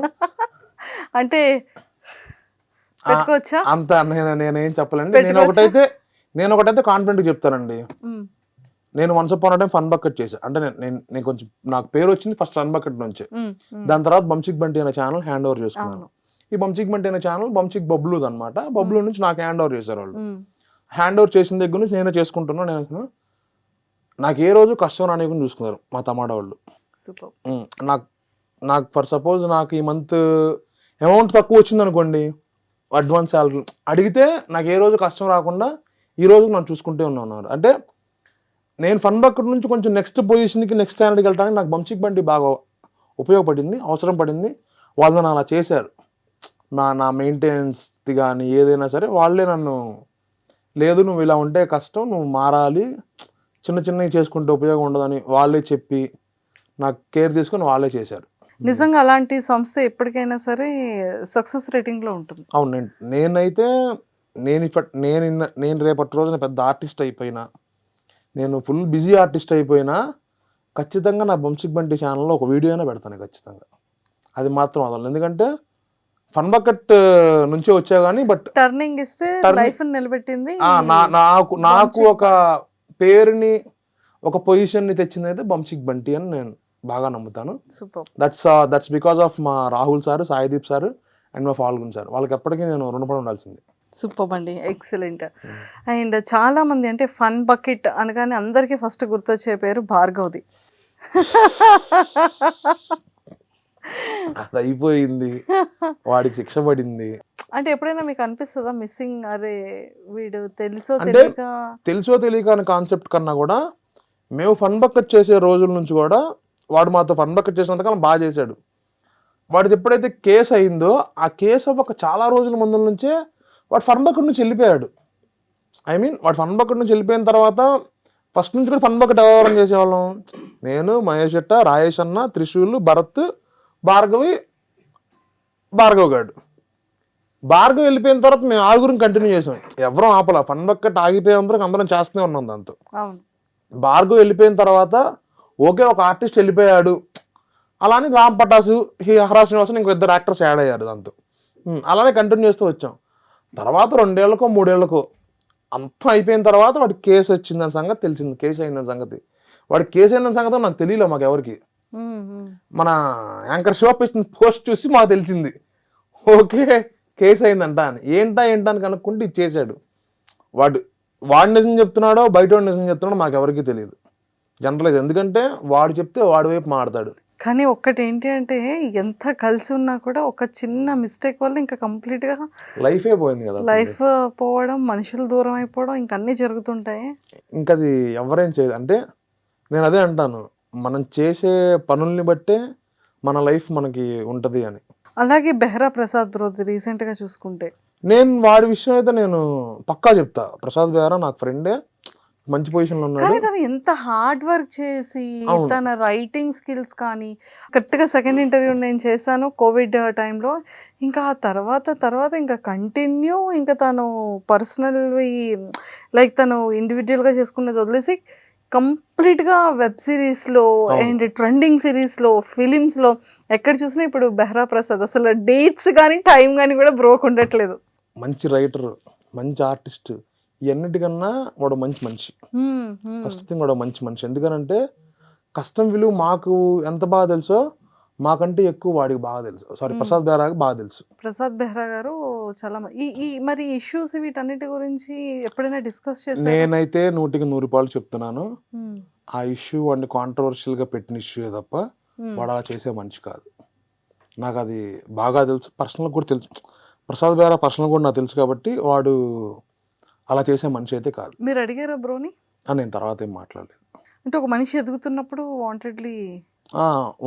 అంటే పెట్టుకోవచ్చా? అంత నేనేం చెప్పలేండి. నేను ఒకటైతే నేను ఒకటైతే కాన్ఫిడెంట్గా చెప్తానండి, మ్మ్. నేను once upon time fun bucket చేశాను. అంటే నేను కొంచెం నాకు పేరు వచ్చింది ఫస్ట్ ఫన్ బకెట్ నుంచి. మ్మ్. మ్మ్. దాని తర్వాత బంచిక్ బంటి అనే ఛానల్ హ్యాండ్ ఓవర్ చేసుకున్నాను. ఈ బంచిక్ బంటి అనే ఛానల్ బంచిక్ బబ్లూ అనమాట. బబ్లూ నుంచి నాకు హ్యాండ్ ఓవర్ చేశారు వాళ్ళు. మ్మ్. హ్యాండ్ ఓవర్ చేసిన దగ్గర నుంచి నేనే చేసుకుంటున్నాను. నేను నాకు ఏ రోజు కష్టం రానివ్వకుండా చూసుకున్నారు మా టమాటా వాళ్ళు. సూపర్. నాకు ఫర్ సపోజ్ నాకు ఈ మంత్ అమౌంట్ తక్కువ వచ్చింది అనుకోండి, అడ్వాన్స్ శాలరీ అడిగితే నాకు ఏ రోజు కష్టం రాకుండా ఈ రోజు నన్ను చూసుకుంటే ఉన్నారు. అంటే నేను ఫన్ బకెట్ నుంచి కొంచెం నెక్స్ట్ పొజిషన్కి నెక్స్ట్ స్టాండర్డ్కి వెళ్ళడానికి నాకు బంచిక్ బండి బాగా ఉపయోగపడింది, అవసరం పడింది. వాళ్ళు నన్ను అలా చేశారు. నా మెయింటెనెన్స్ది కానీ ఏదైనా సరే వాళ్ళే నన్ను, లేదు నువ్వు ఇలా ఉంటే కష్టం, నువ్వు మారాలి, చిన్న చిన్నవి చేసుకుంటే ఉపయోగం ఉండదని వాళ్ళే చెప్పి నాకు కేర్ తీసుకొని వాళ్ళే చేశారు. నిజంగా అలాంటి సంస్థ ఎప్పటికైనా సరే సక్సెస్ రేటింగ్ లో ఉంటుంది. అవును. నేనైతే నేను రేపటి రోజున పెద్ద ఆర్టిస్ట్ అయిపోయినా, నేను ఫుల్ బిజీ ఆర్టిస్ట్ అయిపోయినా ఖచ్చితంగా నా బంచిక్ బంటి ఛానల్లో ఒక వీడియో అయినా పెడతాను ఖచ్చితంగా. అది మాత్రం వదలను. ఎందుకంటే ఫన్ బకెట్ నుంచే వచ్చా కానీ బట్ టర్నింగ్ ఇస్తే లైఫ్ నిలబెట్టింది. నాకు ఒక పేరుని, ఒక పొజిషన్ని తెచ్చింది అయితే బంచిక్ బంటి అని నేను బాగా నమ్ముతాను. సూపర్. దట్స్ బికాస్ ఆఫ్ మా Rahul sir, Saideep sir and మా ఫాల్గున్ సార్. వాళ్ళకి ఎప్పటికీ నేను రుణపడి ఉండాల్సింది. సూపర్ అండి, ఎక్సలెంట్. అండ్ చాలా మంది అంటే ఫన్ బకెట్ అనగానే అందరికీ ఫస్ట్ గుర్తొచ్చే పేరు భార్గవ్ది. అది అయిపోయింది, వాడికి శిక్ష పడింది. అంటే ఎప్పుడైనా మీకు అనిపిస్తుందా మిస్సింగ్, అరే వీడు తెలుసో అంటే తెలియక అనే కాన్సెప్ట్ కన్నా కూడా మేము ఫన్ బకెట్ చేసే రోజుల నుంచి కూడా వాడు మాతో ఫన్ బకెట్ చేసినంతకాలం బాగా చేశాడు. వాడిది ఎప్పుడైతే కేసు అయిందో ఆ కేసు ఒక చాలా రోజుల ముందు నుంచే వాడు ఫన్ బకెట్ నుంచి వెళ్ళిపోయాడు. వాడు ఫన్ బకెట్ నుంచి వెళ్ళిపోయిన తర్వాత ఫస్ట్ నుంచి కూడా ఫన్ బకెట్ వ్యవహారం చేసేవాళ్ళం. నేను, మహేష్ ఎట్ట, రాయేష్ అన్న, త్రిశూల్, భరత్, భార్గవ్ గాడు. భార్గవ్ వెళ్ళిపోయిన తర్వాత మేము ఆరుగురం కంటిన్యూ చేసాం. ఎవరూ ఆపల. ఫన్ బకెట్ ఆగిపోయేంతరకు అందరం చేస్తూనే ఉన్నాం దాంతో. భార్గవ్ వెళ్ళిపోయిన తర్వాత ఓకే ఒక ఆర్టిస్ట్ వెళ్ళిపోయాడు, అలానే రామ్ పటాసు, హరా శ్రీనివాసన్ ఇంకో 2 యాక్టర్స్ యాడ్ అయ్యారు దాంతో. అలానే కంటిన్యూ చేస్తూ వచ్చాం. తర్వాత 2 ఏళ్ళకో 3 ఏళ్ళకో అంతా అయిపోయిన తర్వాత వాడికి కేసు వచ్చిందని సంగతి తెలిసింది. కేసు అయిందని సంగతి, వాడికి కేసు అయిందని సంగతి నాకు తెలియలే. మాకు ఎవరికి, మన యాంకర్ శివ పోస్ట్ చూసి మాకు తెలిసింది ఓకే కేసు అయిందంట అని. ఏంటా అని కనుక్కుంటే ఇది చేశాడు. వాడు నిజం చెప్తున్నాడో బయట వాడు నిజం చెప్తున్నాడో మాకు ఎవరికి తెలియదు, జనరలైజ్. ఎందుకంటే వాడు చెప్తే వాడి వైపు మాట్లాడతాడు. కానీ ఒక్కటి ఏంటి అంటే ఎంత కలిసి ఉన్నా కూడా ఒక చిన్న మిస్టేక్ వల్ల ఇంకా కంప్లీట్గా లైఫే పోయింది కదా. లైఫ్ పోవడం, మనుషులు దూరం అయిపోవడం, ఇంకా అన్నీ జరుగుతుంటాయి. ఇంకా అది ఎవరేం చేయదు. అంటే నేను అదే అంటాను, మనం చేసే పనుల్ని బట్టే మన లైఫ్ మనకి ఉంటుంది అని. అలాగే బెహ్రా ప్రసాద్ బ్రోది రీసెంట్గా చూసుకుంటే నేను వాడి విషయం అయితే నేను పక్కా చెప్తా. ప్రసాద్ బెహ్రా నాకు ఫ్రెండే, మంచి పొజిషన్లో ఉన్నాడు. కానీ తను ఎంత హార్డ్ వర్క్ చేసి తన రైటింగ్ స్కిల్స్ కానీ, కరెక్ట్గా సెకండ్ ఇంటర్వ్యూ నేను చేశాను కోవిడ్ టైంలో. ఇంకా ఆ తర్వాత ఇంకా కంటిన్యూ, ఇంకా తను పర్సనల్వి లైక్ తను ఇండివిజువల్గా చేసుకునేది వదిలేసి కంప్లీట్గా వెబ్ సిరీస్లో అండ్ ట్రెండింగ్ సిరీస్లో, ఫిలిమ్స్లో ఎక్కడ చూసినా ఇప్పుడు బెహ్రా ప్రసాద్ అసలు డేట్స్ కానీ టైం కానీ కూడా బ్రోక్ ఉండట్లేదు. మంచి రైటర్, మంచి ఆర్టిస్ట్, ఇవన్నిటికన్నా వాడు మంచి మనిషి. ఫస్ట్ థింగ్ వాడు మంచి మనిషి. ఎందుకనంటే కష్టం విలువ మాకు ఎంత బాగా తెలుసో మాకంటే ఎక్కువ వాడికి బాగా తెలుసు. సారీ, ప్రసాద్ బెహ్రాకి బాగా తెలుసు. ప్రసాద్ బెహ్రా గారు చాలా మరి ఇష్యూస్ వీటన్నిటి గురించి ఎప్పుడైనా డిస్కస్ చేశారు? నేనైతే 100కి 100 రూపాయలు చెప్తున్నాను, ఆ ఇష్యూ వాడిని కాంట్రవర్షియల్గా పెట్టిన ఇష్యూ తప్ప వాడు అలా చేసే మనిషి కాదు. నాకు అది బాగా తెలుసు, పర్సనల్ కూడా తెలుసు. ప్రసాద్ బెహ్రా పర్సనల్ కూడా నాకు తెలుసు కాబట్టి వాడు అలా చేసే మనిషి అయితే కాదు. మీరు అడిగారా బ్రోని? నేను తర్వాత ఏం మాట్లాడలేదు. అంటే ఒక మనిషి ఎదుగుతున్నప్పుడు వాంటెడ్లీ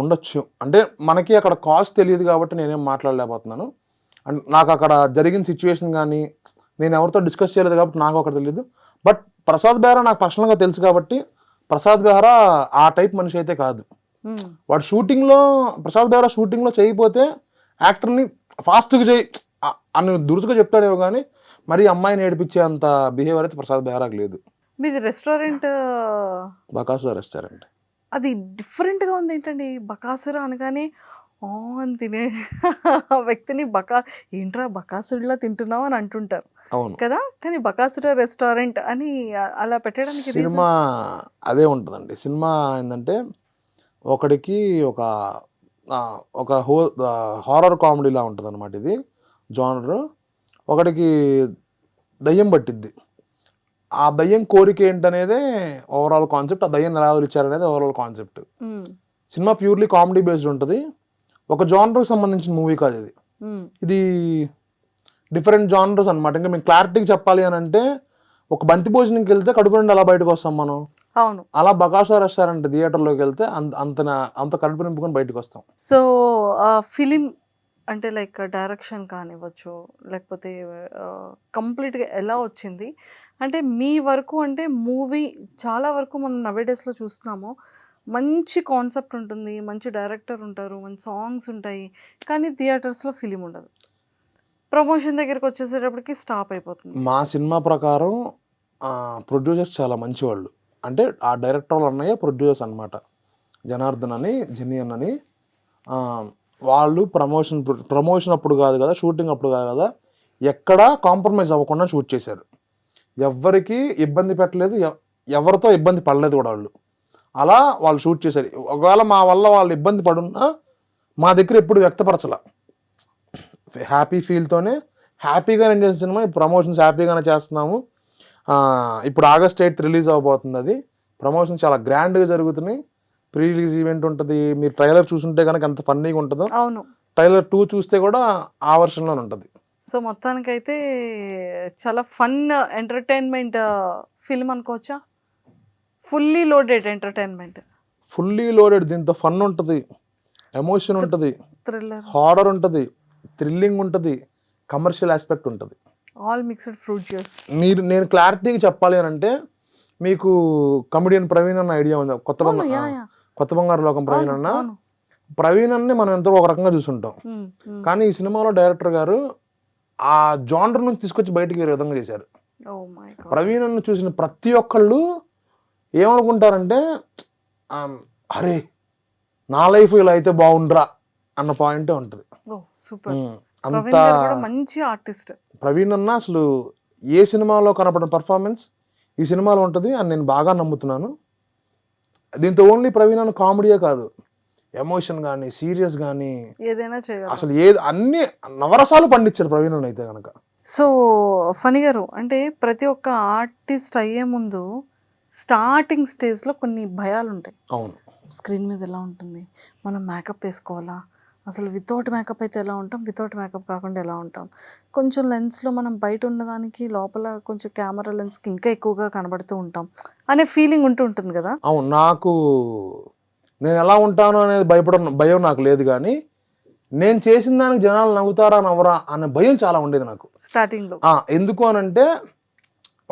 ఉండొచ్చు. అంటే మనకి అక్కడ కాస్ట్ తెలియదు కాబట్టి నేనేం మాట్లాడలేకపోతున్నాను. అండ్ నాకు అక్కడ జరిగిన సిచ్యువేషన్ కానీ నేను ఎవరితో డిస్కస్ చేయలేదు కాబట్టి నాకు అక్కడ తెలియదు. బట్ ప్రసాద్ బెహ్రా నాకు పర్సనల్గా తెలుసు కాబట్టి ప్రసాద్ బెహ్రా ఆ టైప్ మనిషి అయితే కాదు. వాడు షూటింగ్లో, ప్రసాద్ బెహ్రా షూటింగ్లో చేయకపోతే యాక్టర్ని ఫాస్ట్గా చేయి అని దురుసుగా చెప్తాడేమో కానీ మరి అమ్మాయిని ఏడిపించే అంత బిహేవియర్ అయితే ప్రసాద్ బెహ్రాకి లేదు. మీది రెస్టారెంట్ బకాసురా రెస్టారెంట్, అది డిఫరెంట్గా ఉంది. ఏంటండి బకాసురా అనగానే అని తినే వ్యక్తిని ఏంట్రా బకాసుడిలా తింటున్నావు అని అంటుంటారు. అవును. కదా, కానీ బకాసుర రెస్టారెంట్ అని అలా పెట్టడానికి సినిమా అదే ఉంటుందండి. సినిమా ఏంటంటే ఒకడికి ఒక ఒక హారర్ కామెడీలా ఉంటుంది అనమాట. ఇది జానర్. ఒకడికి దయ్యం పట్టిద్ది. ఆ దయ్యం కోరిక ఏంటనేదే ఓవరాల్ కాన్సెప్ట్. ఆ దయ్యం ఎలా ఇచ్చారనేది overall concept. Cinema purely comedy based ఉంటుంది. ఒక జానర్కి సంబంధించిన మూవీ కాదు ఇది. ఇది డిఫరెంట్ జానర్స్ అనమాట. ఇంకా మేము క్లారిటీగా చెప్పాలి అని అంటే, ఒక బంతి భోజనంకి వెళ్తే కడుపు నుండి ఎలా బయటకు వస్తాం మనం, అవును, అలా బకాసుర రెస్టారెంట్ థియేటర్లోకి వెళ్తే అంత కడుపు నింపుకొని బయటకు వస్తాం. సో ఫిలిం అంటే లైక్ డైరెక్షన్ కానివ్వచ్చు, లేకపోతే కంప్లీట్గా ఎలా వచ్చింది అంటే మీ వరకు, అంటే మూవీ చాలా వరకు మనం నవేడేస్లో చూస్తున్నాము, మంచి కాన్సెప్ట్ ఉంటుంది, మంచి డైరెక్టర్ ఉంటారు, మంచి సాంగ్స్ ఉంటాయి, కానీ థియేటర్స్లో ఫిలిం ఉండదు. ప్రమోషన్ దగ్గరికి వచ్చేసేటప్పటికి స్టాప్ అయిపోతుంది. మా సినిమా ప్రకారం ప్రొడ్యూసర్స్ చాలా మంచివాళ్ళు. అంటే ఆ డైరెక్టర్లు అన్నయ్య ప్రొడ్యూసర్స్ అనమాట. జనార్దన్ అని, జెనియన్ అని. వాళ్ళు ప్రమోషన్ అప్పుడు కాదు కదా, షూటింగ్ అప్పుడు కాదు కదా, ఎక్కడా కాంప్రమైజ్ అవ్వకుండా షూట్ చేశారు. ఎవ్వరికి ఇబ్బంది పెట్టలేదు, ఎవరితో ఇబ్బంది పడలేదు కూడా వాళ్ళు. అలా వాళ్ళు షూట్ చేశారు. ఒకవేళ మా వల్ల వాళ్ళు ఇబ్బంది పడున్నా మా దగ్గర ఎప్పుడు వ్యక్తపరచలా. హ్యాపీ ఫీల్తోనే హ్యాపీగా నేను చేసిన సినిమా. ప్రమోషన్స్ హ్యాపీగానే చేస్తున్నాము. ఇప్పుడు ఆగస్ట్ 8th రిలీజ్ అవ్వబోతుంది. అది ప్రమోషన్ చాలా గ్రాండ్గా జరుగుతున్నాయి. ప్రీ రిలీజ్ ఈవెంట్ ఉంటుంది. మీరు ట్రైలర్ చూసుంటే కనుక ఎంత ఫన్నీగా ఉంటుందో, అవును, ట్రైలర్ 2 చూస్తే కూడా ఆ వర్షన్లోనే ఉంటుంది. సో మొత్తానికైతే చాలా ఫన్ ఎంటర్టైన్మెంట్ ఫిల్మ్ అనుకోవచ్చా? Fully loaded entertainment. Fully loaded. దీంతో ఫన్ ఉంటుంది, ఎమోషన్ ఉంటుంది, థ్రిల్లర్, హారర్ ఉంటుంది, థ్రిల్లింగ్ ఉంటుంది, కమర్షియల్ ఆస్పెక్ట్ ఉంటుంది. All mixed fruit juice. నేను క్లారిటీగా చెప్పాలి అని అంటే, మీకు కమెడియన్ ప్రవీణ్ అన్న ఐడియా ఉంది? కొత్త బంగారు లోకం ప్రవీణ్ అన్న. ప్రవీణ్ అన్ని మనం ఎంతో ఒక రకంగా చూసుంటాం, కానీ ఈ సినిమాలో డైరెక్టర్ గారు ఆ జానర్ నుంచి తీసుకొచ్చి బయటికి వేరే విధంగా చేశారు. ప్రవీణ్ అన్న చూసిన ప్రతి ఒక్కళ్ళు ఏమనుకుంటారంటే, అరే నా లైఫ్ ఇలా అయితే బాగుండ్రా అన్న పాయింటే ఉంటుంది. అంత మంచి ఆర్టిస్ట్ ప్రవీణ్ అన్న. అసలు ఏ సినిమాలో కనపడిన పర్ఫార్మెన్స్ ఈ సినిమాలో ఉంటుంది అని నేను బాగా నమ్ముతున్నాను. దీంతో ఓన్లీ ప్రవీణ్ అన్న కామెడీయే కాదు, ఎమోషన్ కానీ, సీరియస్ కానీ, ఏదైనా చేయాలి. అసలు అన్ని నవరసాలు పండించారు ప్రవీణ్ అన్న అయితే కనుక. సో ఫణి గారు, అంటే ప్రతి ఒక్క ఆర్టిస్ట్ అయ్యే ముందు స్టార్టింగ్ స్టేజ్లో కొన్ని భయాలు ఉంటాయి. అవును. స్క్రీన్ మీద ఎలా ఉంటుంది, మనం మేకప్ వేసుకోవాలా, అసలు వితౌట్ మేకప్ అయితే ఎలా ఉంటాం, వితౌట్ మేకప్ కాకుండా ఎలా ఉంటాం, కొంచెం లెన్స్లో మనం బయట ఉన్నదానికి లోపల కొంచెం కెమెరా లెన్స్కి ఇంకా ఎక్కువగా కనబడుతూ ఉంటాం అనే ఫీలింగ్ ఉంటుంది కదా. అవును. నేను ఎలా ఉంటాను అనేది భయం నాకు లేదు, కానీ నేను చేసిన దానికి జనాలు నవ్వుతారా నవ్వరా అనే భయం చాలా ఉండేది నాకు స్టార్టింగ్లో. ఎందుకు అని అంటే,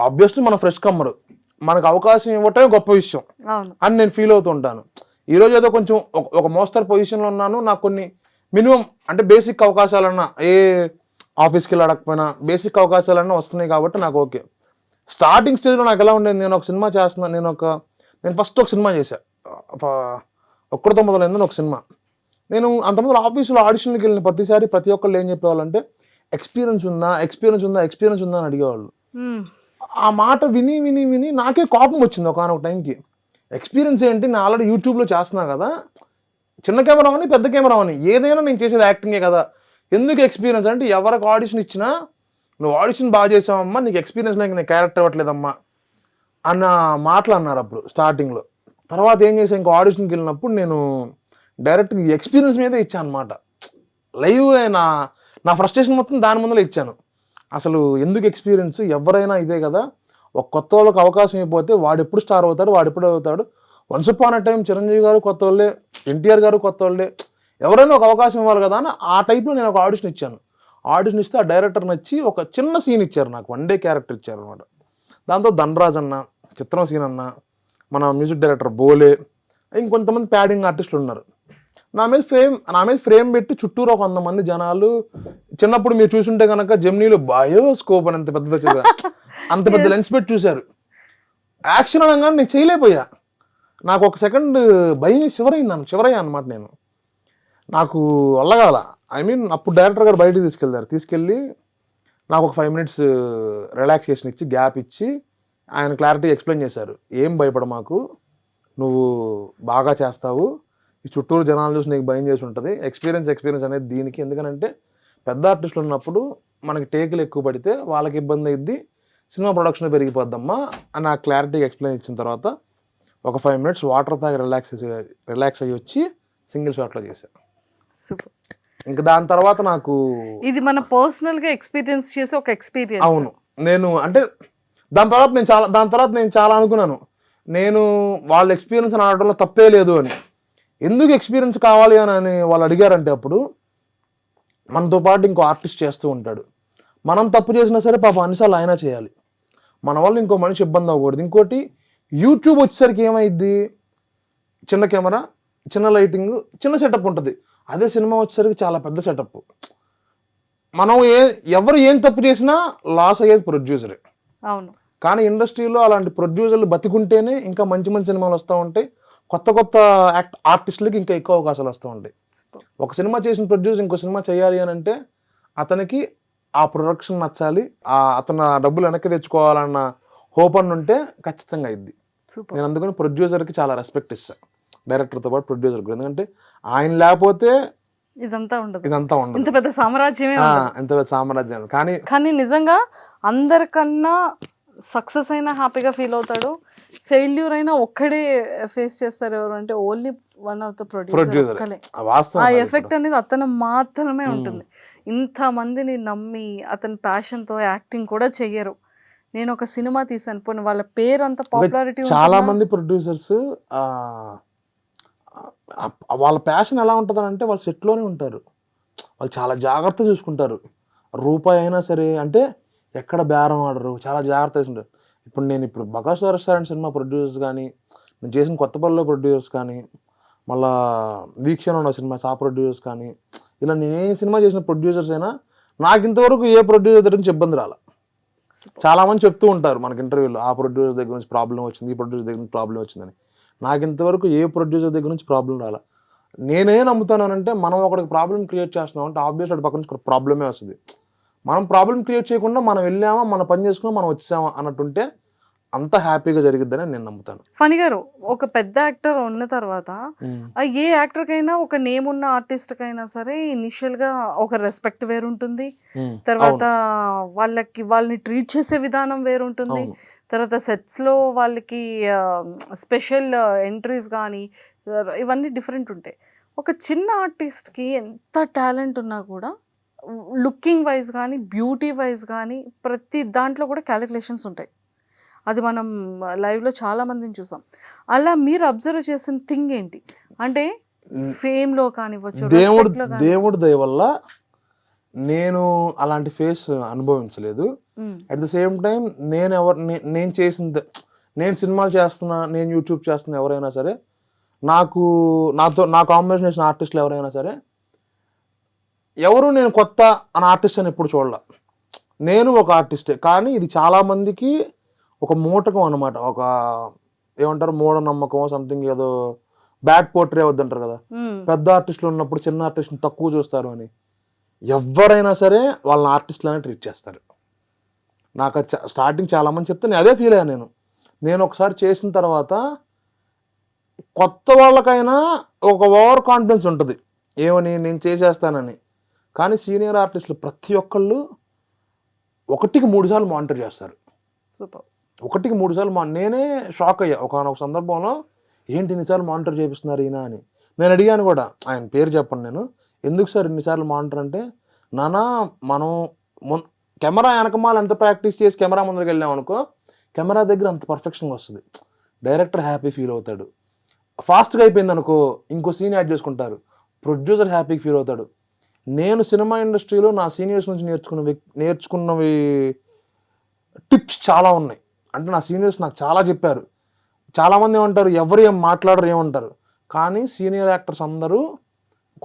ఆబ్వియస్లీ మన ఫ్రెష్ కమ్మరు, మనకు అవకాశం ఇవ్వటమే గొప్ప విషయం అని నేను ఫీల్ అవుతూ ఉంటాను. ఈరోజు ఏదో కొంచెం ఒక మోస్తరు పొజిషన్లో ఉన్నాను, నాకు కొన్ని మినిమం అంటే బేసిక్ అవకాశాలన్నా, ఏ ఆఫీస్కి వెళ్ళి అడగకపోయినా బేసిక్ అవకాశాలన్నా వస్తున్నాయి కాబట్టి నాకు ఓకే. స్టార్టింగ్ స్టేజ్లో నాకు ఎలా ఉండేది, నేను ఒక సినిమా చేస్తున్నాను, నేను ఫస్ట్ ఒక సినిమా చేశాను, ఒక్కడితో మొదలైందని ఒక సినిమా. నేను అంతమంది ఆఫీసులో ఆడిషన్కి వెళ్ళిన ప్రతిసారి ప్రతి ఒక్కళ్ళు ఏం చెప్పేవాళ్ళంటే, ఎక్స్పీరియన్స్ ఉందా అని అడిగేవాళ్ళు. ఆ మాట విని విని విని నాకే కోపం వచ్చింది ఒకనొక టైంకి. ఎక్స్పీరియన్స్ ఏంటి, నేను ఆల్రెడీ యూట్యూబ్లో చేస్తున్నా కదా, చిన్న కెమెరా అని పెద్ద కెమెరా అని ఏదైనా నేను చేసేది యాక్టింగే కదా, ఎందుకు ఎక్స్పీరియన్స్ అంటే, ఎవరికి ఆడిషన్ ఇచ్చినా నువ్వు ఆడిషన్ బాగా చేసావమ్మా, నీకు ఎక్స్పీరియన్స్ లేక నేను క్యారెక్టర్ ఇవ్వట్లేదమ్మా అన్న మాటలు అన్నారు అప్పుడు స్టార్టింగ్లో. తర్వాత ఏం చేశాను, ఇంకో ఆడిషన్కి వెళ్ళినప్పుడు నేను డైరెక్ట్ ఎక్స్పీరియన్స్ మీదే ఇచ్చాను అనమాట. లైవ్ నా ఫ్రస్ట్రేషన్ మొత్తం దాని ముందులో ఇచ్చాను. అసలు ఎందుకు ఎక్స్పీరియన్స్, ఎవరైనా ఇదే కదా, ఒక కొత్త వాళ్ళకి అవకాశం అయిపోతే వాడు ఎప్పుడు స్టార్ అవుతాడు, వాడు ఎప్పుడు అవుతాడు. Once upon a time Chiranjeevi గారు కొత్త వాళ్ళే, ఎన్టీఆర్ గారు కొత్త వాళ్ళే, ఎవరైనా ఒక అవకాశం ఇవ్వాలి కదా అని ఆ టైప్లో నేను ఒక ఆడిషన్ ఇచ్చాను. ఆడిషన్ ఇస్తే ఆ డైరెక్టర్ నచ్చి ఒక చిన్న సీన్ ఇచ్చారు నాకు, 1 day క్యారెక్టర్ ఇచ్చారు అనమాట. దాంతో ధనరాజ్ అన్న, చిత్రం సీన్ అన్న, మన మ్యూజిక్ డైరెక్టర్ బోలే, ఇంకొంతమంది ప్యాడింగ్ ఆర్టిస్టులు ఉన్నారు. నా మీద ఫ్రేమ్ పెట్టి చుట్టూరు ఒక 100 మంది జనాలు. చిన్నప్పుడు మీరు చూసుంటే కనుక జెమినీలో బయోస్కోప్ అని అంత పెద్ద లెన్స్ పెట్టి చూశారు. యాక్షన్ అనగానే నేను చేయలేకపోయా. నాకు ఒక సెకండ్ భయం శివరయ్యా అనమాట. నాకు వల్లగాల. అప్పుడు డైరెక్టర్ గారు బయటికి తీసుకెళ్ళి నాకు ఒక 5 minutes రిలాక్సేషన్ ఇచ్చి గ్యాప్ ఇచ్చి ఆయన క్లారిటీ ఎక్స్ప్లెయిన్ చేశారు. ఏం భయపడ మాకు, నువ్వు బాగా చేస్తావు, ఈ చుట్టూరు జనాలు చూసి నీకు భయం చేసి ఉంటుంది. ఎక్స్పీరియన్స్ అనేది దీనికి. ఎందుకనంటే పెద్ద ఆర్టిస్టులు ఉన్నప్పుడు మనకి టేకులు ఎక్కువ పడితే వాళ్ళకి ఇబ్బంది అయ్యిద్ది, సినిమా ప్రొడక్షన్ పెరిగిపోద్దమ్మా అని ఆ క్లారిటీ ఎక్స్ప్లెయిన్ ఇచ్చిన తర్వాత ఒక 5 minutes వాటర్ తాగి రిలాక్స్ అయ్యి వచ్చి సింగిల్ షాట్లో చేశాను. సూపర్. ఇంకా దాని తర్వాత నాకు ఇది మన పర్సనల్గా ఎక్స్పీరియన్స్ చేసే ఒక ఎక్స్పీరియన్స్. అవును, నేను అంటే దాని తర్వాత నేను చాలా అనుకున్నాను, నేను వాళ్ళ ఎక్స్పీరియన్స్ అని ఆడటంలో తప్పే లేదు అని. ఎందుకు ఎక్స్పీరియన్స్ కావాలి అని వాళ్ళు అడిగారంటే, అప్పుడు మనతో పాటు ఇంకో ఆర్టిస్ట్ చేస్తూ ఉంటాడు, మనం తప్పు చేసినా సరే పాపం అన్నిసార్లు ఆయన చేయాలి, మన వల్ల ఇంకో మనిషి ఇబ్బంది అవ్వకూడదు. ఇంకోటి యూట్యూబ్ వచ్చేసరికి ఏమైద్ది, చిన్న కెమెరా, చిన్న లైటింగ్, చిన్న సెటప్ ఉంటుంది. అదే సినిమా వచ్చేసరికి చాలా పెద్ద సెటప్. మనం ఎవరు ఏం తప్పు చేసినా లాస్ అయ్యేది ప్రొడ్యూసరే. అవును. కానీ ఇండస్ట్రీలో అలాంటి ప్రొడ్యూసర్లు బతికుంటేనే ఇంకా మంచి మంచి సినిమాలు వస్తూ ఉంటాయి, కొత్త ఆర్టిస్టులకి ఇంకా ఎక్కువ అవకాశాలు వస్తూ ఉంటాయి. ఒక సినిమా చేసిన ప్రొడ్యూసర్ ఇంకో సినిమా చేయాలి అని అంటే అతనికి ఆ ప్రొడక్షన్ నచ్చాలి, అతను డబ్బులు వెనక్కి తెచ్చుకోవాలన్న హోప్ అని ఉంటే ఖచ్చితంగా అయింది. నేను అందుకని ప్రొడ్యూసర్కి చాలా రెస్పెక్ట్ ఇస్తాను, డైరెక్టర్తో పాటు ప్రొడ్యూసర్కి. ఎందుకంటే ఆయన లేకపోతే ఇదంతా ఉండదు, ఇంత పెద్ద సామ్రాజ్యమే, ఇంత పెద్ద సామ్రాజ్యం. కానీ నిజంగా అందరికన్నా సక్సెస్ అయినా హ్యాపీగా ఫీల్ అవుతాడు, ఫెయిల్యూర్ అయినా ఒక్కడే ఫేస్ చేస్తారు. ఎవరు అంటే only one of the producer. ఆ ఎఫెక్ట్ అనేది అతను మాత్రమే ఉంటుంది. ఇంతమందిని నమ్మి అతని ప్యాషన్తో యాక్టింగ్ కూడా చెయ్యరు. నేను ఒక సినిమా తీసాను, పోనీ వాళ్ళ పేరు అంత పాపులారిటీ. చాలా మంది ప్రొడ్యూసర్స్ వాళ్ళ ప్యాషన్ ఎలా ఉంటుంది అంటే, వాళ్ళు సెట్లోనే ఉంటారు, వాళ్ళు చాలా జాగ్రత్త చూసుకుంటారు. రూపాయి అయినా సరే అంటే ఎక్కడ బేరం ఆడరు, చాలా జాగ్రత్త తీసుకుంటారు. ఇప్పుడు బకాసుర రెస్టారెంట్ సినిమా ప్రొడ్యూసర్స్ కానీ, నేను చేసిన కొత్తపల్లిలో ప్రొడ్యూసర్స్ కానీ, మళ్ళా వీక్షణ ఉన్న సినిమా ఆ ప్రొడ్యూసర్స్ కానీ, ఇలా నేను ఏ సినిమా చేసిన ప్రొడ్యూసర్స్ అయినా నాకు ఇంతవరకు ఏ ప్రొడ్యూసర్ దగ్గర నుంచి ఇబ్బంది రాల. చాలా మంది చెప్తూ ఉంటారు మనకి ఇంటర్వ్యూలో, ఆ ప్రొడ్యూసర్ దగ్గర నుంచి ప్రాబ్లం వచ్చింది, ఈ ప్రొడ్యూసర్ దగ్గర నుంచి ప్రాబ్లం వచ్చిందని. నాకు ఇంతవరకు ఏ ప్రొడ్యూసర్ దగ్గర నుంచి ప్రాబ్లం రాల. నేనే నమ్ముతానంటే, మనం ఒకరికి ప్రాబ్లం క్రియేట్ చేస్తున్నాం అంటే ఆబ్వియస్లీ అటు పక్క నుంచి ప్రాబ్లమే వస్తుంది. మనం ప్రాబ్లం క్రియేట్ చేయకుండా మనం వెళ్ళామా, మన పని చేసుకున్నా, మనం వచ్చామా అన్నట్టుంటే అంత హ్యాపీగా జరిగిద్దని నేను నమ్ముతాను. ఫణి గారు, ఒక పెద్ద యాక్టర్ ఉన్న తర్వాత ఏ యాక్టర్కైనా, ఒక నేమ్ ఉన్న ఆర్టిస్ట్కైనా సరే ఇనిషియల్గా ఒక రెస్పెక్ట్ వేరుంటుంది, తర్వాత వాళ్ళని ట్రీట్ చేసే విధానం వేరుంటుంది, తర్వాత సెట్స్లో వాళ్ళకి స్పెషల్ ఎంట్రీస్ కానీ ఇవన్నీ డిఫరెంట్ ఉంటాయి. ఒక చిన్న ఆర్టిస్ట్కి ఎంత టాలెంట్ ఉన్నా కూడా లుకింగ్ వైజ్ కానీ, బ్యూటీ వైజ్ కానీ ప్రతి దాంట్లో కూడా క్యాలిక్యులేషన్స్ ఉంటాయి. అది మనం లైవ్లో చాలా మందిని చూసాం. అలా మీరు అబ్జర్వ్ చేసిన థింగ్ ఏంటి అంటే, ఫేమ్లో కానివ్వచ్చు, దేవుడి దయ వల్ల నేను అలాంటి ఫేస్ అనుభవించలేదు. అట్ ద సేమ్ టైం నేను చేసింది, నేను సినిమాలు చేస్తున్నా, నేను యూట్యూబ్ చేస్తున్నా, ఎవరైనా సరే నా కాంబినేషన్ చేసిన ఆర్టిస్టులు ఎవరైనా సరే నేను కొత్త అని ఆర్టిస్ట్ అని ఎప్పుడు చూడాల. నేను ఒక ఆర్టిస్టే, కానీ ఇది చాలామందికి ఒక మూటకం అనమాట, ఒక ఏమంటారు మూఢనమ్మకం, సంథింగ్, ఏదో బ్యాడ్ పోర్ట్రే వద్దంటారు కదా. పెద్ద ఆర్టిస్టులు ఉన్నప్పుడు చిన్న ఆర్టిస్ట్ని తక్కువ చూస్తారు అని. ఎవరైనా సరే వాళ్ళని ఆర్టిస్టులనే ట్రీట్ చేస్తారు. నాకు స్టార్టింగ్ చాలామంది చెప్తే నేను అదే ఫీల్ అయ్యాను. నేను ఒకసారి చేసిన తర్వాత కొత్త వాళ్ళకైనా ఒక ఓవర్ కాన్ఫిడెన్స్ ఉంటుంది, ఏమని నేను చేసేస్తానని. కానీ సీనియర్ ఆర్టిస్టులు ప్రతి ఒక్కళ్ళు 1-3 సార్లు మానిటర్ చేస్తారు. సూపర్. 1-3 సార్లు నేనే షాక్ అయ్యా ఒక సందర్భంలో, ఏంటి ఇన్నిసార్లు మానిటర్ చేపిస్తున్నారు ఈయన అని. నేను అడిగాను కూడా, ఆయన పేరు చెప్పండి, నేను ఎందుకు సార్ ఇన్నిసార్లు మానిటర్ అంటే, నానా మనం కెమెరా వెనకమాల ఎంత ప్రాక్టీస్ చేసి కెమెరా ముందరికి వెళ్ళాం అనుకో, కెమెరా దగ్గర అంత పర్ఫెక్షన్గా వస్తుంది, డైరెక్టర్ హ్యాపీ ఫీల్ అవుతాడు. ఫాస్ట్గా అయిపోయింది అనుకో, ఇంకో సీన్ యాడ్ చేసుకుంటారు, ప్రొడ్యూసర్ హ్యాపీ ఫీల్ అవుతాడు. నేను సినిమా ఇండస్ట్రీలో నా సీనియర్స్ నుంచి నేర్చుకున్నవి టిప్స్ చాలా ఉన్నాయి. అంటే నా సీనియర్స్ నాకు చాలా చెప్పారు. చాలామంది ఏమంటారు, ఎవరు ఏం మాట్లాడరు ఏమంటారు, కానీ సీనియర్ యాక్టర్స్ అందరూ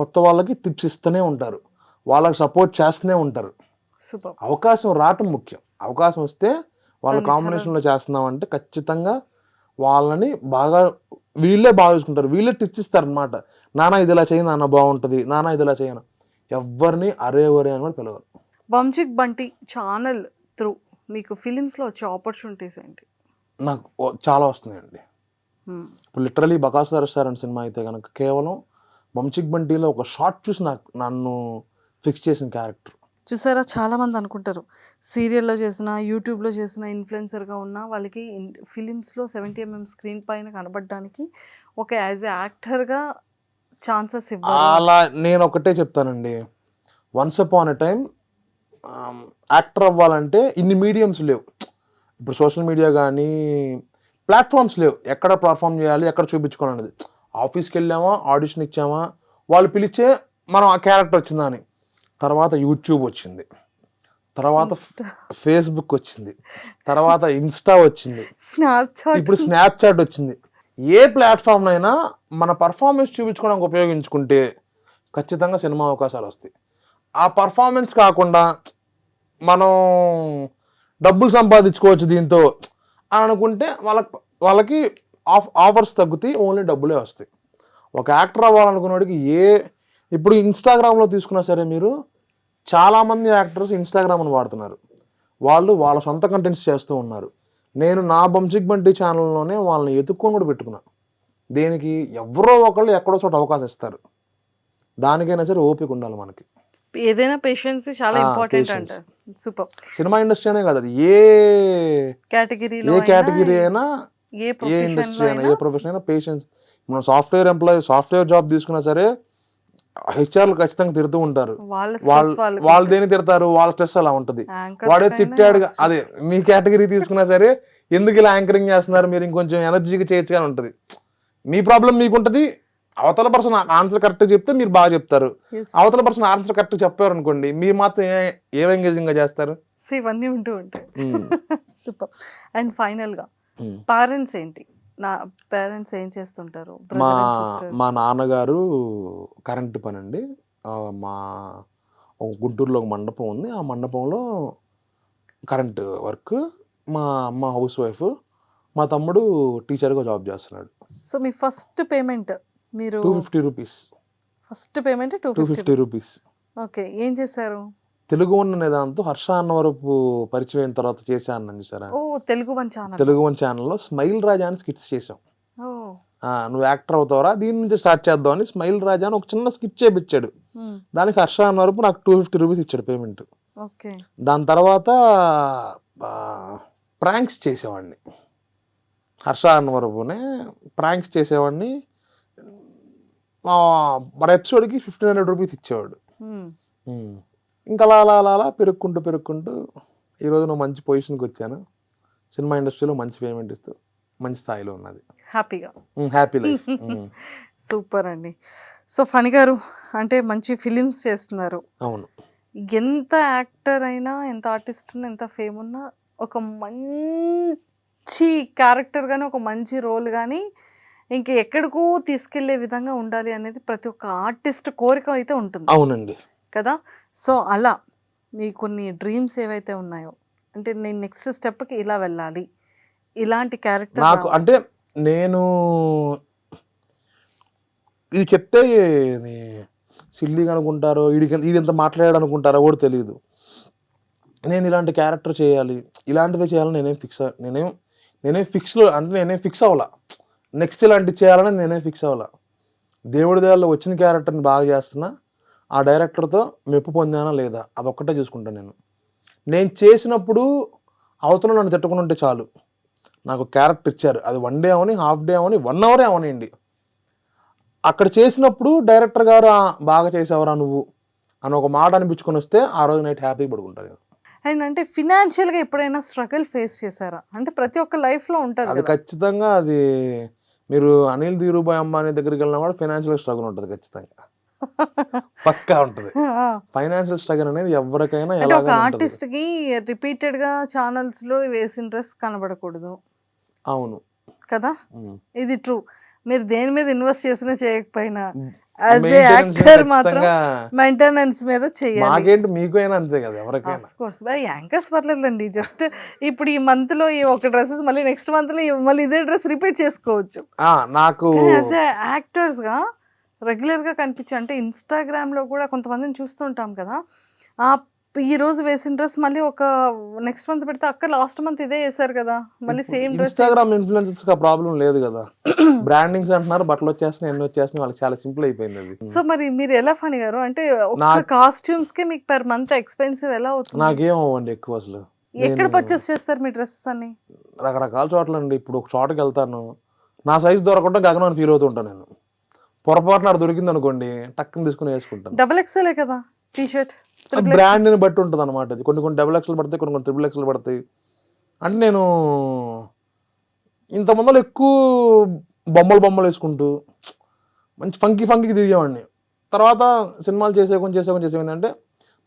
కొత్త వాళ్ళకి టిప్స్ ఇస్తూనే ఉంటారు, వాళ్ళకి సపోర్ట్ చేస్తూనే ఉంటారు. అవకాశం రావటం ముఖ్యం. అవకాశం వస్తే వాళ్ళ కాంబినేషన్లో చేస్తున్నామంటే ఖచ్చితంగా వాళ్ళని వీళ్ళే బాగా చూసుకుంటారు, వీళ్ళే టిప్స్ ఇస్తారు అనమాట. నాన్న ఇది ఇలా చేయి, నాన్న బాగుంటుంది, నాన్న ఇది ఇలా చేయను. ఎవరిని అరే ఒరే అని కూడా పిలవరు. వంశిక్ బంటి ఛానల్ త్రూ మీకు ఫిలిమ్స్లో వచ్చే ఆపర్చునిటీస్ ఏంటి? నాకు చాలా వస్తున్నాయండి. ఇప్పుడు లిటరలీ బకాసుర రెస్టారెంట్ సినిమా అయితే కనుక కేవలం వంశిక్ బంటిలో ఒక షార్ట్ చూసి నన్ను ఫిక్స్ చేసిన క్యారెక్టర్. చూసారా, చాలామంది అనుకుంటారు సీరియల్లో చేసిన, యూట్యూబ్లో చేసిన, ఇన్ఫ్లుయెన్సర్గా ఉన్న వాళ్ళకి ఫిలిమ్స్లో 70mm స్క్రీన్ పైన కనబడడానికి ఒక యాజ్ ఎ యాక్టర్గా ఛాన్సెస్ ఇవ్వాలి. అలా నేను ఒకటే చెప్తానండి, once upon a time actor అవ్వాలంటే ఇన్ని మీడియంస్ లేవు. ఇప్పుడు సోషల్ మీడియా కానీ ప్లాట్ఫామ్స్ లేవు. ఎక్కడ పర్ఫామ్ చేయాలి, ఎక్కడ చూపించుకోవాలనేది. ఆఫీస్కి వెళ్ళామా, ఆడిషన్ ఇచ్చామా, వాళ్ళు పిలిచే మనం ఆ క్యారెక్టర్ వచ్చిందా అని. తర్వాత యూట్యూబ్ వచ్చింది, తర్వాత ఫేస్బుక్ వచ్చింది, తర్వాత ఇన్స్టా వచ్చింది, ఇప్పుడు స్నాప్చాట్ వచ్చింది. ఏ ప్లాట్ఫామ్ అయినా మన పర్ఫార్మెన్స్ చూపించుకోవడానికి ఉపయోగించుకుంటే ఖచ్చితంగా సినిమా అవకాశాలు వస్తాయి. ఆ పర్ఫార్మెన్స్ కాకుండా మనం డబ్బులు సంపాదించుకోవచ్చు దీంతో అని అనుకుంటే వాళ్ళకి ఆఫర్స్ తగ్గుతాయి, ఓన్లీ డబ్బులే వస్తాయి. ఒక యాక్టర్ అవ్వాలనుకున్నవాడికి ఇప్పుడు ఇన్స్టాగ్రామ్లో తీసుకున్నా సరే, మీరు చాలామంది యాక్టర్స్ ఇన్స్టాగ్రామ్ని వాడుతున్నారు. వాళ్ళు వాళ్ళ సొంత కంటెంట్స్ చేస్తూ ఉన్నారు. నేను నా వంశిక్ బంటి ఛానల్లోనే వాళ్ళని ఎత్తుక్కొని కూడా పెట్టుకున్నా. దేనికి? ఎవరో ఒకళ్ళు ఎక్కడో చోట అవకాశం ఇస్తారు. దానికైనా సరే ఓపిక ఉండాలి మనకి. ఏదైనా పేషెన్స్ చాలా ఇంపార్టెంట్ అంట. సూపర్. సినిమా ఇండస్ట్రీ అనే కాదు, అది ఏ కేటగిరీలో, ఏ కేటగిరీ అయినా, ఏ ఏ ఇండస్ట్రీ అయినా, ఏ ప్రొఫెషన్ అయినా పేషెన్స్. మనం సాఫ్ట్వేర్ జాబ్ తీసుకున్నా సరే హెచ్ఆర్లు ఖచ్చితంగా తిడుతూ ఉంటారు. వాళ్ళు దేని తిడతారు, వాళ్ళ స్ట్రెస్ అలా ఉంటుంది. వాడే తిట్టాడు, అదే మీ కేటగిరీ తీసుకున్నా సరే ఎందుకు ఇలా యాంకరింగ్ చేస్తున్నారు, మీరు ఇంకొంచెం ఎనర్జీగా చేయొచ్చు అని ఉంటుంది. మీ ప్రాబ్లం మీకుంటుంది. అవతల పర్సన్ ఆన్సర్ కరెక్ట్ చెప్తే మీరు బాగా చెప్తారు. అవతల పర్సన్ ఆన్సర్ కరెక్ట్ చెప్పారు అనుకోండి, మీరు మాత్రం ఏం ఎంగేజింగ్ గా చేస్తారు. ఇవన్నీ ఉంటూ ఉంటాయి. సూపర్. అండ్ ఫైనల్ గా పేరెంట్స్ ఏంటి? నా పేరెంట్స్ ఏం చేస్తుంటారు? మా నాన్నగారు కరెంటు పని అండి. మా గుంటూరులో ఒక మండపం ఉంది, ఆ మండపంలో కరెంటు వర్క్. మా అమ్మ హౌస్ వైఫ్, మా తమ్ముడు టీచర్గా జాబ్ చేస్తున్నాడు. సో మీ ఫస్ట్ పేమెంట్ మీరు 250 rupees. First payment 250 rupees. Okay, ఏం చేశారు? తెలుగు వన్ అనే దాంతో హర్ష అన్నవరపు పరిచయం అయిన తర్వాత చేశాను చూసారా, Telugu one channel. Telugu one ఛానల్లో స్మైల్ రాజా అని స్కిట్స్ చేసాం. నువ్వు యాక్టర్ అవుతావరా, దీని నుంచి స్టార్ట్ చేద్దాం అని స్మైల్ రాజా అని ఒక చిన్న స్కిట్ చేపించాడు. దానికి హర్ష అన్నవరపు నాకు 250 రూపీస్ ఇచ్చాడు పేమెంట్. ఓకే. దాని తర్వాత ప్రాంక్స్ చేసేవాడిని. హర్ష అన్నవరపునే ప్రాంక్స్ చేసేవాడిని. మన ఎపిసోడ్కి 1500 రూపీస్ ఇచ్చేవాడు. ఇంకా అలా పెరుక్కుంటూ ఈరోజు నువ్వు మంచి పొజిషన్కి వచ్చాను. సినిమా ఇండస్ట్రీలో మంచి పేమెంట్ ఇస్తూ మంచి స్థాయిలో ఉన్నది. Happy life. సూపర్ అండి. సో ఫణి గారు, అంటే మంచి ఫిలిమ్స్ చేస్తున్నారు. అవును. ఎంత యాక్టర్ అయినా, ఎంత ఆర్టిస్ట్ ఉన్నా, ఎంత ఫేమ్ ఉన్నా, ఒక మంచి క్యారెక్టర్ కానీ, ఒక మంచి రోల్ కానీ ఇంకా ఎక్కడికో తీసుకెళ్లే విధంగా ఉండాలి అనేది ప్రతి ఒక్క ఆర్టిస్ట్ కోరిక అయితే ఉంటుంది. అవునండి కదా. సో అలా మీ కొన్ని డ్రీమ్స్ ఏవైతే ఉన్నాయో, అంటే నేను నెక్స్ట్ స్టెప్కి ఇలా వెళ్ళాలి, ఇలాంటి క్యారెక్టర్ నాకు, అంటే నేను ఇది చెప్తే సిల్లీగా అనుకుంటారో, వీడింత మాట్లాడాడు అనుకుంటారో కూడా తెలియదు. నేను ఇలాంటి క్యారెక్టర్ చేయాలి, ఇలాంటివే చేయాలని నేనేం ఫిక్స్ అవ్వాలా. నెక్స్ట్ ఇలాంటివి చేయాలని నేనేం ఫిక్స్ అవ్వాలా. దేవుడి దేవాల్లో వచ్చిన క్యారెక్టర్ని బాగా చేస్తున్నా, ఆ డైరెక్టర్తో మెప్పు పొందానా లేదా, అదొక్కటే చూసుకుంటాను. నేను చేసినప్పుడు అవతల నన్ను తిట్టుకుని ఉంటే చాలు. నాకు క్యారెక్టర్ ఇచ్చారు, అది 1 డే అవని, హాఫ్ డే అవని, 1 అవరే అవనివ్వండి. అక్కడ చేసినప్పుడు డైరెక్టర్ గారు బాగా చేసావరా నువ్వు అని ఒక మాట అనిపించుకొని వస్తే ఆ రోజు నైట్ హ్యాపీగా పడుకుంటాను. అండ్ అంటే ఫినాన్షియల్గా ఎప్పుడైనా స్ట్రగుల్ ఫేస్ చేశారా? అంటే ప్రతి ఒక్క లైఫ్లో ఉంటుంది అది ఖచ్చితంగా. అది మీరు అనిల్ ధీరుభాయ్ అంబానీ దగ్గరికి వెళ్ళిన వాడు ఫైనాన్షియల్ స్ట్రగుల్ ఉంటుంది ఖచ్చితంగా, పక్కా ఉంటుంది. ఫైనాన్షియల్ స్ట్రగుల్ అనేది ఎవరికైనా. ఒక ఆర్టిస్ట్ కి రిపీటెడ్ గా ఛానల్స్ లో వేసిన డ్రెస్ కనబడకూడదు. అవును కదా, ఇది ట్రూ. మీరు దేని మీద ఇన్వెస్ట్ చేసినా చేయకపోయినా యాజ్ ఏ యాక్టర్ మాత్రం మెయింటెనెన్స్ మీద చేయాలి. మాకేంటి, మీకైనా అంతే కదా, ఎవరికైనా. ఆఫ్ కోర్స్ యాంకర్స్ పర్లేదండి. జస్ట్ ఇప్పుడు ఈ మంత్ లో ఈ ఒక డ్రెస్సెస్, మళ్ళీ నెక్స్ట్ మంత్ లో మళ్ళీ ఇదే డ్రెస్ రిపీట్ చేసుకోవచ్చు. నాకు యాజ్ ఏ యాక్టర్స్ గా రెగ్యులర్ గా కనిపించే, అంటే ఇన్స్టాగ్రామ్ లో కూడా కొంతమందిని చూస్తుంటాం కదా, ఆ ఈ రోజు వేసిన డ్రెస్ మళ్ళీ ఒక నెక్స్ట్ మంత్ పెడితే అక్క లాస్ట్ మంత్ ఇదే వేసారు కదా, మళ్ళీ సేమ్ డ్రెస్. ఇన్స్టాగ్రామ్ ఇన్ఫ్లుయెన్సర్స్ కి ప్రాబ్లం లేదు కదా, బ్రాండింగ్స్ అంటున్నారు, బట్టలు వచ్చేస్తున్నాయి, ఎన్ని వచ్చేస్తున్నాయి, వాళ్ళకి చాలా సింపుల్ అయిపోయింది అది. సో మరి మీరు ఎలా ఫనీ గారు అంటే ఒక కాస్ట్యూమ్స్ కి మీకు పర్ మంత్ ఎక్స్పెన్సివ్ ఎలా అవుతుంది? నాకేం అవ్వండి ఎక్కువ అసలు. ఎక్కడ పర్చేస్ చేస్తారు మీ డ్రెస్సెస్ అన్ని? రకరకాల చోట్ల అండి. ఇప్పుడు ఒక చోటకి వెళ్తాను, నా సైజ్ దొరకకుండా గగనం ఫీల్ అవుతూ ఉంటాను నేను. పొరపాటున అది దొరికింది అనుకోండి, టక్కుని తీసుకుని వేసుకుంటాను. డబుల్ ఎక్స్ఎల్ కదా టీ షర్ట్? బ్రాండ్ని బట్టి ఉంటుంది అనమాట. అది కొన్ని డబుల్ ఎక్స్ఎల్ పడతాయి, కొన్ని ట్రిపుల్ ఎక్స్ఎల్ పడతాయి. అంటే నేను ఇంత ముందర ఎక్కువ బొమ్మలు వేసుకుంటూ మంచి ఫంకీ తిరిగేవాడిని. తర్వాత సినిమాలు చేసే ఏంటంటే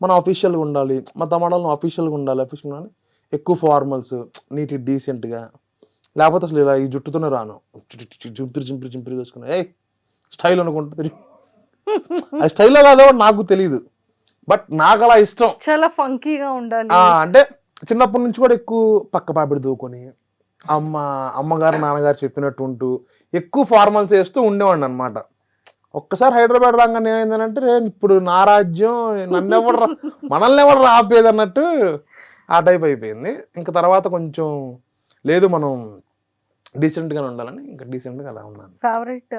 మనం అఫీషియల్గా ఉండాలి, మా తమిళలో అఫీషియల్గా ఉండాలి ఎక్కువ ఫార్మల్స్, నీట్ డీసెంట్గా, లేకపోతే అసలు ఇలా ఈ జుట్టుతోనే రాను, చింపిరి చేసుకుని స్టైల్ అనుకుంటా తిరిగి. అది స్టైల్లో కాదో నాకు తెలియదు, బట్ నాకు అలా ఇష్టం, చాలా ఫంకీగా ఉండాలి. అంటే చిన్నప్పటి నుంచి కూడా ఎక్కువ పక్క పాపిడి దూకొని అమ్మగారు నాన్నగారు చెప్పినట్టు ఉంటూ ఎక్కువ ఫార్మల్స్ వేస్తూ ఉండేవాడిని అనమాట. ఒక్కసారి హైదరాబాద్ రాగానే ఏమైందనంటే ఇప్పుడు నా రాజ్యం, మనల్ని ఎవరు ఆపేది అన్నట్టు ఆ టైప్ అయిపోయింది. ఇంకా తర్వాత కొంచెం లేదు మనం డీసెంట్గానే ఉండాలని ఇంకా డీసెంట్గా అలా ఉన్నాను. ఫేవరెట్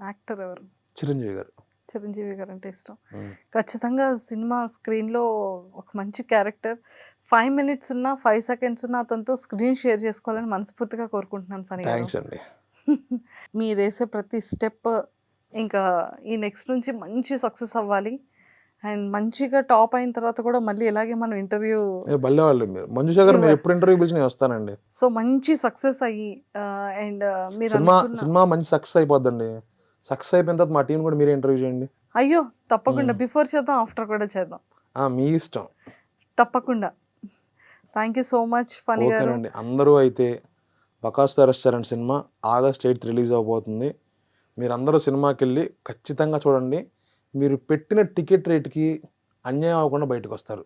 యాక్టర్ ఎవరు? చిరంజీవి గారు. చిరంజీవి గారు అంటే ఇష్టం. ఖచ్చితంగా సినిమా స్క్రీన్లో ఒక మంచి క్యారెక్టర్ 5 minutes ఉన్నా 5 seconds ఉన్నా అతనితో స్క్రీన్ షేర్ చేసుకోవాలని మనస్ఫూర్తిగా కోరుకుంటున్నాను. ఫనీ థ్యాంక్స్ అండి. మీరు వేసే ప్రతి స్టెప్ ఇంకా ఈ నెక్స్ట్ నుంచి మంచి సక్సెస్ అవ్వాలి అండ్ మంచిగా టాప్ అయిన తర్వాత కూడా మళ్ళీ ఇలాగే మనం ఇంటర్వ్యూ బల్లేవాళ్ళు మీరు. మంజుషా గారు మీరు ఎప్పుడు ఇంటర్వ్యూ పిలిచి నేను వస్తానండి. సో మంచి సక్సెస్ అయ్యి అండ్ మీరు సినిమా మంచి సక్సెస్ అయిపోద్దండి. సక్సెస్ అయిపోయిన తర్వాత మా టీం కూడా మీరే ఇంటర్వ్యూ చేయండి. అయ్యో తప్పకుండా, బిఫోర్ చేద్దాం ఆఫ్టర్ కూడా చేద్దాం, మీ ఇష్టం. తప్పకుండా. Thank you so much Phani గారు. ఓకేనండి. అందరూ అయితే Bakasura restaurant cinema August 8th release అవబోతుంది. మీరందరూ సినిమాకి వెళ్ళి ఖచ్చితంగా చూడండి. మీరు పెట్టిన టికెట్ రేట్కి అన్యాయం అవ్వకుండా బయటకు వస్తారు.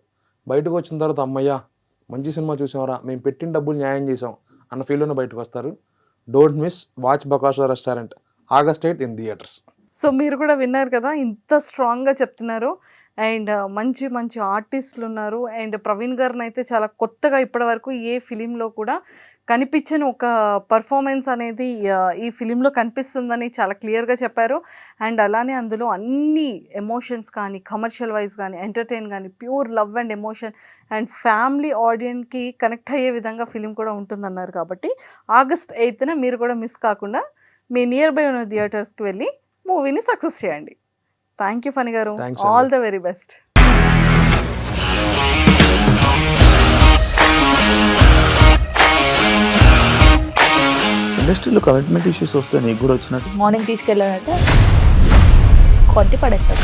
బయటకు వచ్చిన తర్వాత అమ్మయ్య మంచి సినిమా చూసామరా, మేము పెట్టిన డబ్బులు న్యాయం చేసాం అన్న ఫీల్లోనే బయటకు వస్తారు. Don't miss, watch Bakasura restaurant August 8th in theatres. So మీరు కూడా విన్నారు కదా, ఇంత స్ట్రాంగ్గా చెప్తున్నారు అండ్ మంచి మంచి ఆర్టిస్టులు ఉన్నారు. అండ్ ప్రవీణ్ గారిని అయితే చాలా కొత్తగా ఇప్పటి వరకు ఏ ఫిలింలో కూడా కనిపించని ఒక పర్ఫార్మెన్స్ అనేది ఈ ఫిలింలో కనిపిస్తుందని చాలా క్లియర్గా చెప్పారు. అండ్ అలానే అందులో అన్ని ఎమోషన్స్ కానీ కమర్షియల్ వైజ్ కానీ ఎంటర్టైన్ కానీ pure love and emotion and family ఆడియన్స్కి కనెక్ట్ అయ్యే విధంగా ఫిలిం కూడా ఉంటుందన్నారు. కాబట్టి August 8th మీరు కూడా మిస్ కాకుండా మీ నియర్ బై ఉన్న థియేటర్స్కి వెళ్ళి మూవీని సక్సెస్ చేయండి. థ్యాంక్ యూ ఫనీ గారు, ఆల్ ద వెరీ బెస్ట్. ఇండస్ట్రీలో కమిట్మెంట్ ఇష్యూస్ వస్తే నీకు కూడా వచ్చినట్టు మార్నింగ్ తీసుకెళ్ళాలంటే కొట్టి పడేసారు.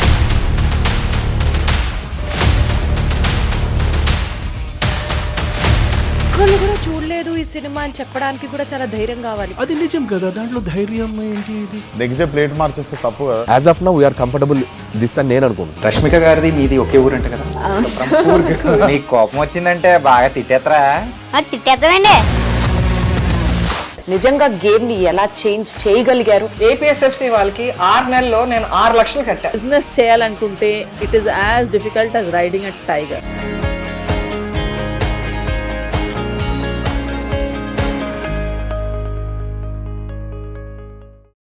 ఒక్కళ్ళు కూడా చూడలేదు ఈ సినిమా అని చెప్పడానికి కూడా చాలా ధైర్యం కావాలి. అది నిజం కదా, దాంట్లో ధైర్యం ఏంటి? ఇది నెక్స్ట్ డే ప్లేట్ మార్చేస్తే తప్పు కదా. As of now we are comfortable this అని నేను అనుకుంటున్నాను. రష్మిక గారిది మీది ఒకే ఊరంట కదా. నీకు కోపం వచ్చిందంటే బాగా తిట్టేత్తరా? తిట్టేద్దామండి. నిజంగా గేమ్ ని ఎలా చేంజ్ చేయగలిగారు? ఏపీఎస్ఎఫ్సి వాళ్ళకి 6 నెలల్లో నేను 6 లక్షలు కట్టా. బిజినెస్ చేయాలనుకుంటే it is as difficult as riding a tiger.